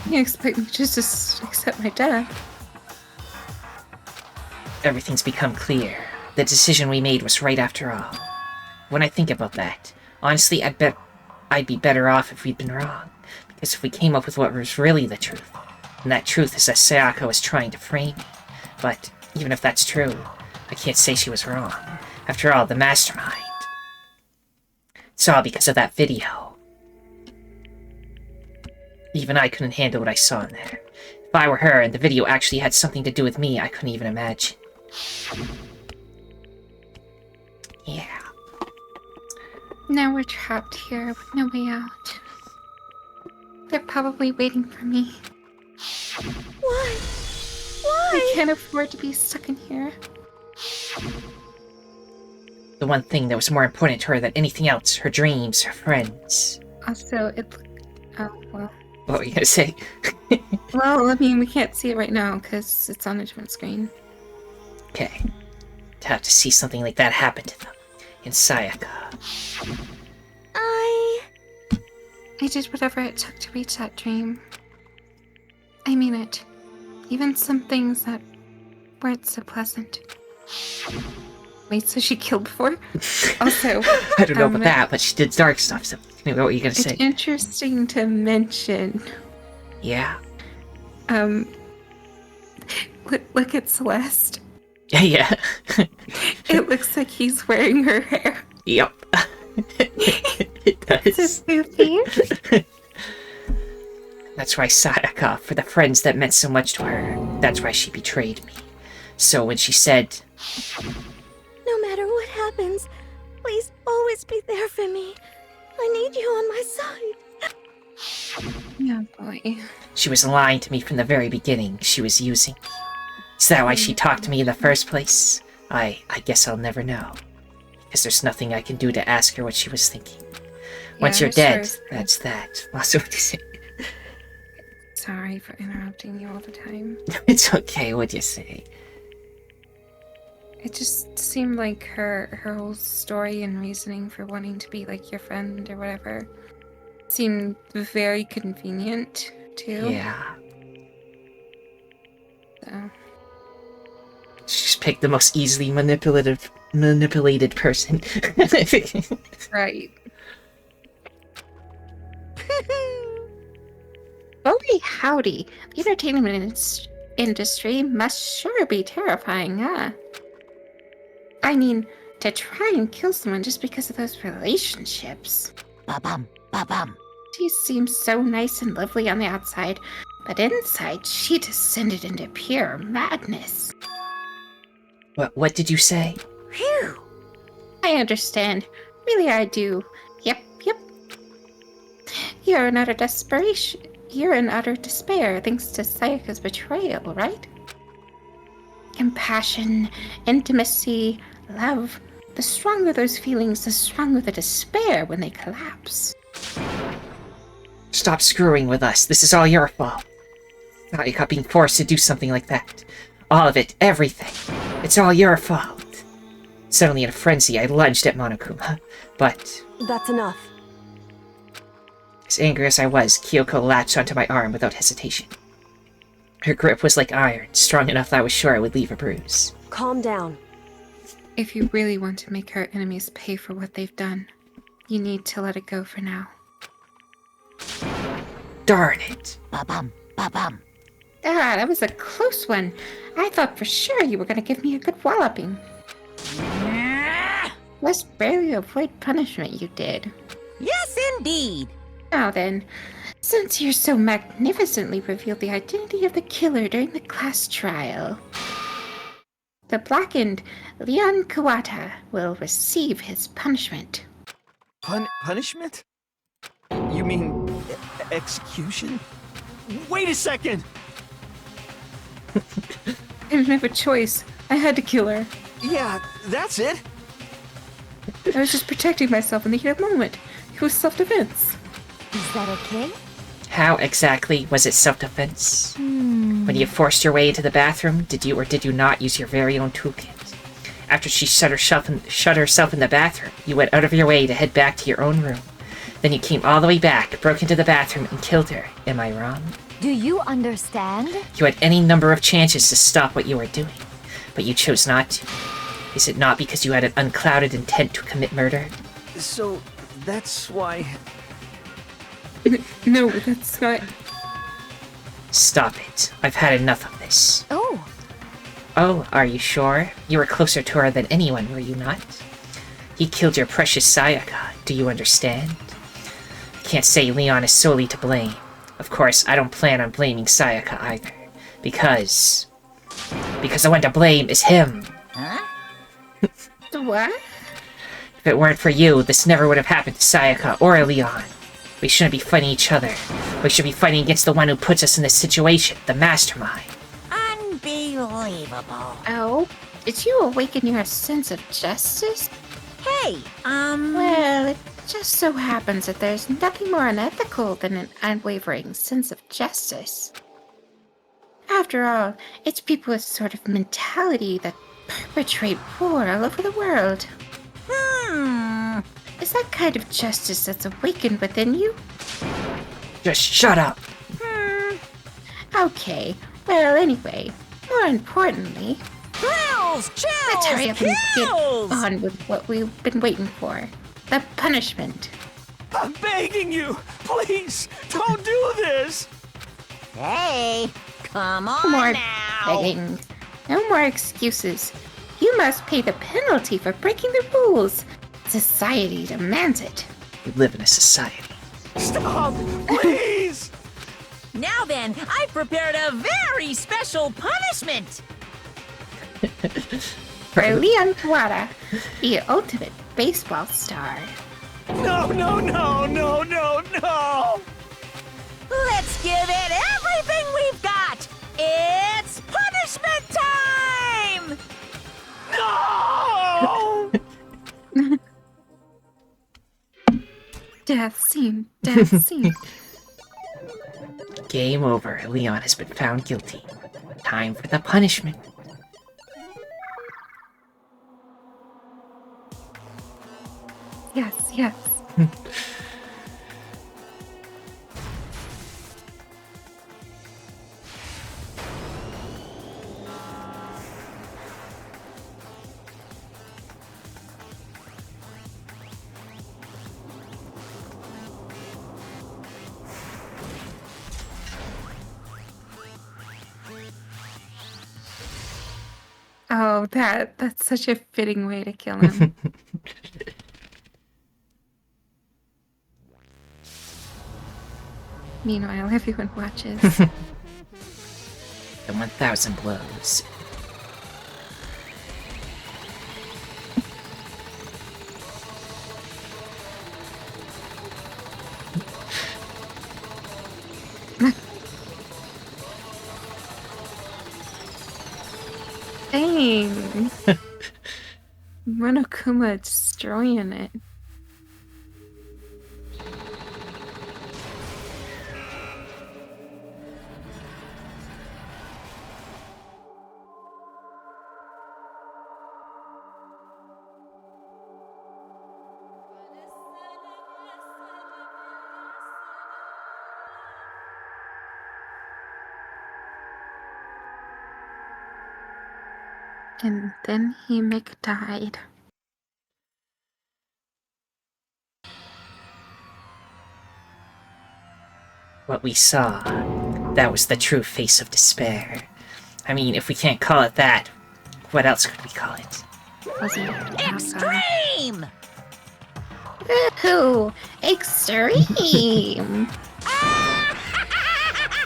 You expect me to just accept my death? Everything's become clear. The decision we made was right after all. When I think about that, honestly, I bet I'd be better off if we'd been wrong. Because if we came up with what was really the truth, and that truth is that Sayaka was trying to frame me. But even if that's true, I can't say she was wrong. After all, the mastermind. It's all because of that video. Even I couldn't handle what I saw in there. If I were her and the video actually had something to do with me, I couldn't even imagine. Yeah. Now we're trapped here with no way out. They're probably waiting for me. Why? Why? I can't afford to be stuck in here. The one thing that was more important to her than anything else, her dreams, her friends. Also, oh, well. What were you gonna say? Well, I mean, we can't see it right now because it's on a different screen. Okay. To have to see something like that happen to them. In Sayaka. I did whatever it took to reach that dream. I mean it. Even some things that weren't so pleasant. Wait, so she killed before? Also, I don't know about that, but she did dark stuff, so what were you gonna say? It's interesting to mention. Yeah. Look at Celeste. Yeah. It looks like he's wearing her hair. Yep. It does. That's why Sayaka, for the friends that meant so much to her, that's why she betrayed me. So when she said, No matter what happens, please always be there for me. I need you on my side. Yeah, boy. she was lying to me from the very beginning, she was using me. Is that why she talked to me in the first place? I guess I'll never know. Because there's nothing I can do to ask her what she was thinking. Once you're dead, that's that. Also, what to say? Sorry for interrupting you all the time. It's okay, what'd you say? It just seemed like her whole story and reasoning for wanting to be like your friend or whatever seemed very convenient too. Yeah. So. She just picked the most easily manipulated person. Right. Holy howdy. The entertainment industry must sure be terrifying, huh? I mean, to try and kill someone just because of those relationships. Ba-bum, ba-bum. She seems so nice and lovely on the outside, but inside she descended into pure madness. What did you say? Phew. I understand. Really, I do. Yep. You're in utter desperation. You're in utter despair thanks to Sayaka's betrayal, right? Compassion, intimacy, love. The stronger those feelings, the stronger the despair when they collapse. Stop screwing with us. This is all your fault. Sayaka being forced to do something like that. All of it, everything. It's all your fault. Suddenly in a frenzy, I lunged at Monokuma, but... That's enough. As angry as I was, Kyoko latched onto my arm without hesitation. Her grip was like iron, strong enough that I was sure I would leave a bruise. Calm down. If you really want to make our enemies pay for what they've done, you need to let it go for now. Darn it. Ba-bum, ba-bum. Ah, that was a close one. I thought for sure you were going to give me a good walloping. Must barely avoid punishment, you did. Yes, indeed. Now then, since you so magnificently revealed the identity of the killer during the class trial, the blackened Leon Kawata will receive his punishment. Punishment? You mean execution? Wait a second! I didn't have a choice. I had to kill her. Yeah, that's it. I was just protecting myself in the heat of the moment. It was self-defense. Is that okay? How exactly was it self-defense? When you forced your way into the bathroom, did you or did you not use your very own toolkit? After she shut herself in the bathroom, you went out of your way to head back to your own room. Then you came all the way back, broke into the bathroom, and killed her. Am I wrong? Do you understand? You had any number of chances to stop what you were doing, but you chose not to. Is it not because you had an unclouded intent to commit murder? So, that's why... No, that's not... Stop it. I've had enough of this. Oh. Oh, are you sure? You were closer to her than anyone, were you not? He killed your precious Sayaka, do you understand? I can't say Leon is solely to blame. Of course, I don't plan on blaming Sayaka either. Because the one to blame is him. Huh? What? If it weren't for you, this never would have happened to Sayaka or Leon. We shouldn't be fighting each other. We should be fighting against the one who puts us in this situation, the mastermind. Unbelievable. Oh, did you awaken your sense of justice? Hey, Well, it just so happens that there's nothing more unethical than an unwavering sense of justice. After all, it's people with sort of mentality that perpetrate war all over the world. Is that kind of justice that's awakened within you? Just shut up. Okay, well, anyway, more importantly, Thrills! Chills! let's hurry up and get kills! on with what we've been waiting for. The punishment. I'm begging you! Please, don't do this! Hey, come No on more now! begging. No more excuses. You must pay the penalty for breaking the rules. Society demands it. We live in a society. Stop! Please! Now then, I've prepared a very special punishment! For Leon Kawada, the ultimate baseball star. No, no, no, no, no, no! Let's give it everything we've got! It's punishment time! No! Death scene, death scene. Game over. Leon has been found guilty. Time for the punishment. Yes, yes. Oh, that's such a fitting way to kill him. Meanwhile, everyone watches. The 1,000 blows. Dang. Monokuma destroying it. And then he died. What we saw, that was the true face of despair. I mean, if we can't call it that, what else could we call it? Extreme! Ooh, extreme!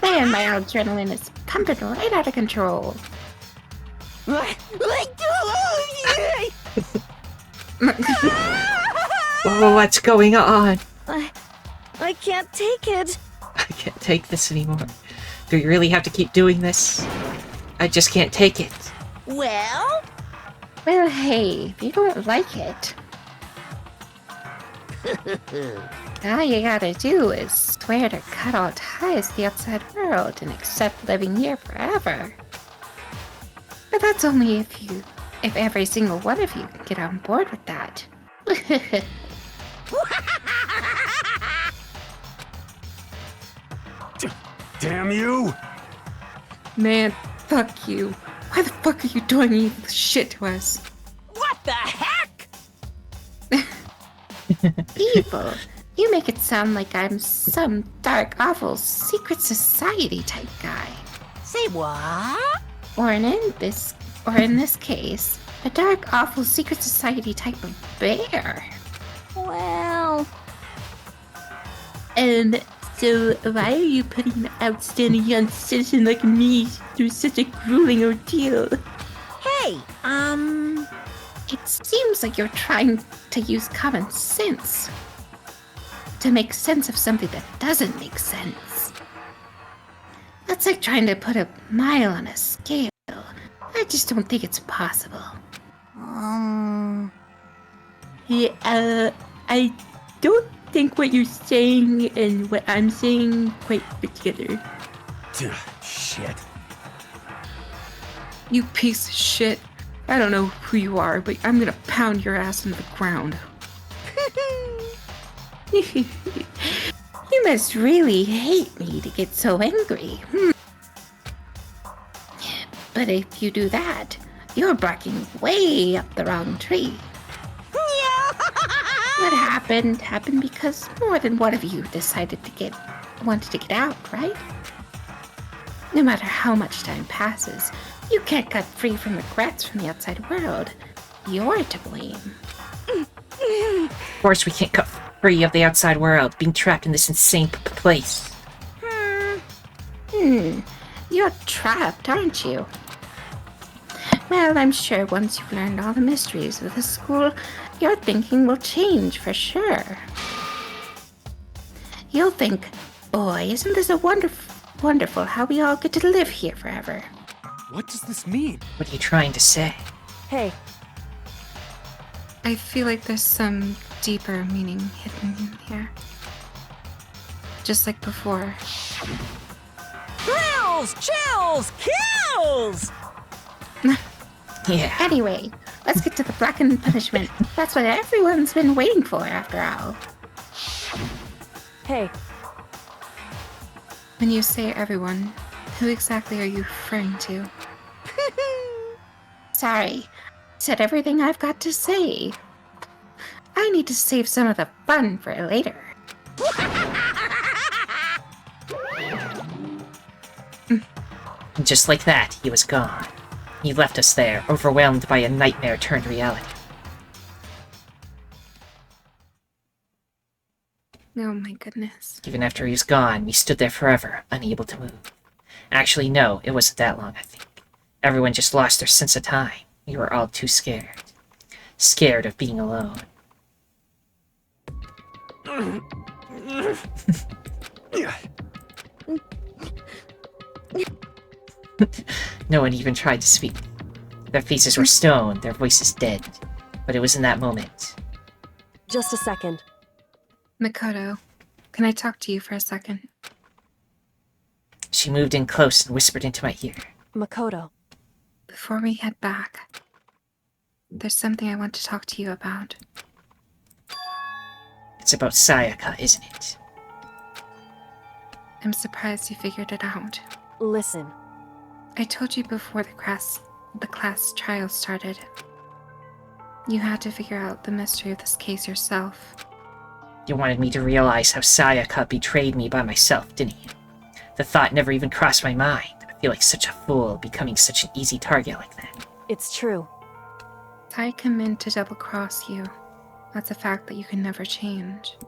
Man, my adrenaline is pumping right out of control. Oh, what's going on? I can't take it. I can't take this anymore. Do we really have to keep doing this? I just can't take it. Well? Well, hey, if you don't like it. All you gotta do is swear to cut all ties to the outside world and accept living here forever. But that's only if every single one of you can get on board with that. Damn you! Man, fuck you. Why the fuck are you doing evil shit to us? What the heck? Evil? You make it sound like I'm some dark, awful secret society type guy. Say what? Or in this case, a dark, awful secret society type of bear. Well... So why are you putting an outstanding young citizen like me through such a grueling ordeal? Hey, It seems like you're trying to use common sense to make sense of something that doesn't make sense. That's like trying to put a mile on a scale. I just don't think it's possible. Yeah, I don't think what you're saying and what I'm saying quite fit together. Shit. You piece of shit. I don't know who you are, but I'm gonna pound your ass into the ground. You must really hate me to get so angry. But if you do that, you're barking way up the wrong tree. What happened because more than one of you decided wanted to get out, right? No matter how much time passes, you can't cut free from regrets from the outside world. You're to blame. Of course we can't cut free of the outside world, being trapped in this insane place. You're trapped, aren't you? Well, I'm sure once you've learned all the mysteries of the school, your thinking will change for sure. You'll think, boy, isn't this a wonderful how we all get to live here forever. What does this mean? What are you trying to say? Hey, I feel like there's some deeper meaning hidden in here. Just like before. Thrills, chills, kills! Yeah. Anyway, let's get to the blackened punishment. That's what everyone's been waiting for, after all. hey, When you say everyone, who exactly are you referring to? Sorry, said everything I've got to say. I need to save some of the fun for later. And just like that, he was gone. He left us there, overwhelmed by a nightmare turned reality. Oh my goodness. Even after he was gone, we stood there forever, unable to move. Actually, no, it wasn't that long, I think. Everyone just lost their sense of time. We were all too scared. Scared of being alone. No one even tried to speak. Their faces were stone, their voices dead. But it was in that moment. just a second. Makoto, can I talk to you for a second? She moved in close and whispered into my ear. Makoto. Before we head back, there's something I want to talk to you about. It's about Sayaka, isn't it? I'm surprised you figured it out. Listen. I told you before the class trial started. You had to figure out the mystery of this case yourself. You wanted me to realize how Sayaka betrayed me by myself, didn't you? The thought never even crossed my mind. I feel like such a fool, becoming such an easy target like that. It's true. Sayaka meant to double-cross you. That's a fact that you can never change.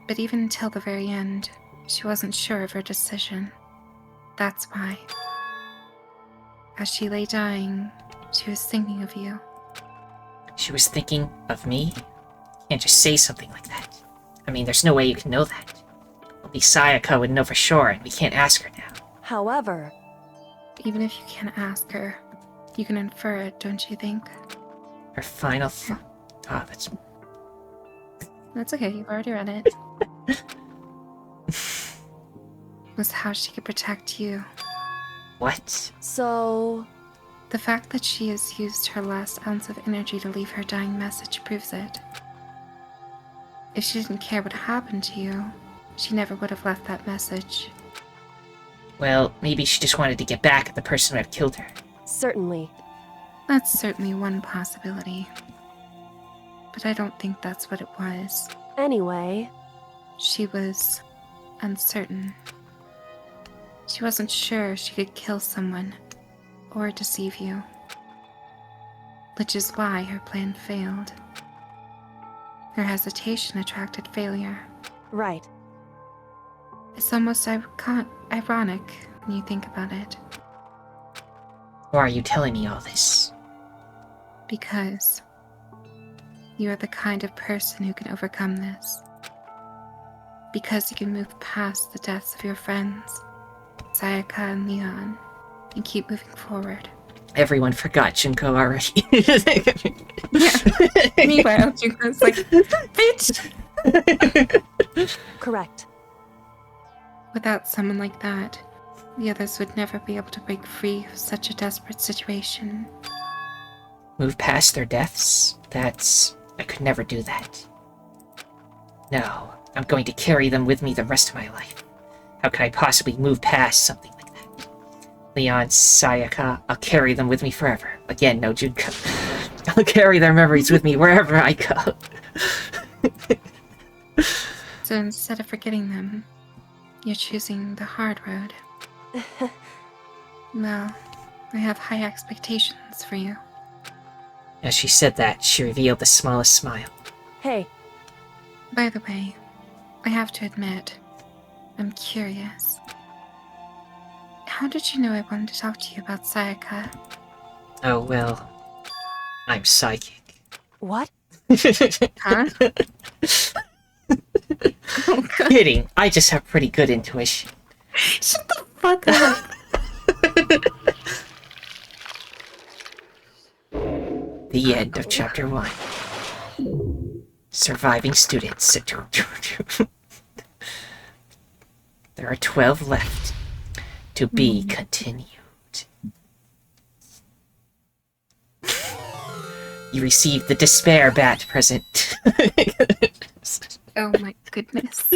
But even until the very end, she wasn't sure of her decision. That's why. As she lay dying, she was thinking of you. She was thinking of me? You can't just say something like that. I mean, there's no way you can know that. Only Sayaka would know for sure, and we can't ask her now. However... Even if you can't ask her, you can infer it, don't you think? Her final thought... Ah, that's... That's okay, you've already read it. Was how she could protect you. What? So... The fact that she has used her last ounce of energy to leave her dying message proves it. If she didn't care what happened to you, she never would have left that message. Well, maybe she just wanted to get back at the person who had killed her. Certainly. That's certainly one possibility. But I don't think that's what it was. Anyway... She was uncertain. She wasn't sure she could kill someone or deceive you. Which is why her plan failed. Her hesitation attracted failure. Right. It's almost ironic when you think about it. Why are you telling me all this? Because you are the kind of person who can overcome this. Because you can move past the deaths of your friends, Sayaka and Leon, and keep moving forward. Everyone forgot Junko already. Yeah. Meanwhile, Junko's like, bitch! Correct. Without someone like that, the others would never be able to break free of such a desperate situation. Move past their deaths? I could never do that. No, I'm going to carry them with me the rest of my life. How could I possibly move past something like that? Leon, Sayaka, I'll carry them with me forever. Again, no Junko. I'll carry their memories with me wherever I go. So instead of forgetting them, you're choosing the hard road. Well, I have high expectations for you. As she said that, she revealed the smallest smile. Hey. By the way, I have to admit, I'm curious. How did you know I wanted to talk to you about Sayaka? Oh, well, I'm psychic. What? Huh? Oh, kidding, I just have pretty good intuition. Shut the fuck up! The end of Chapter 1. Surviving students. There are 12 left. To be continued. You received the Despair Bat present. Oh my goodness.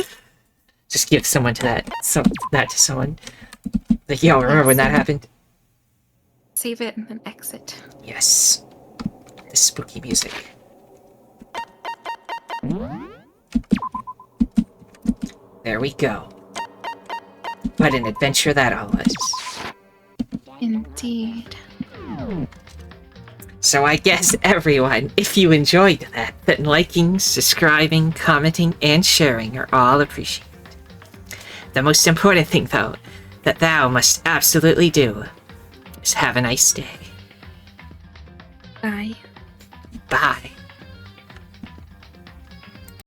Just give someone to that. That to someone. Like, yo, remember when that happened? Save it and then exit. Yes. The spooky music. There we go. What an adventure that all was. Indeed. So I guess everyone, if you enjoyed that, then liking, subscribing, commenting, and sharing are all appreciated. The most important thing, though, that thou must absolutely do is have a nice day. Bye. Bye.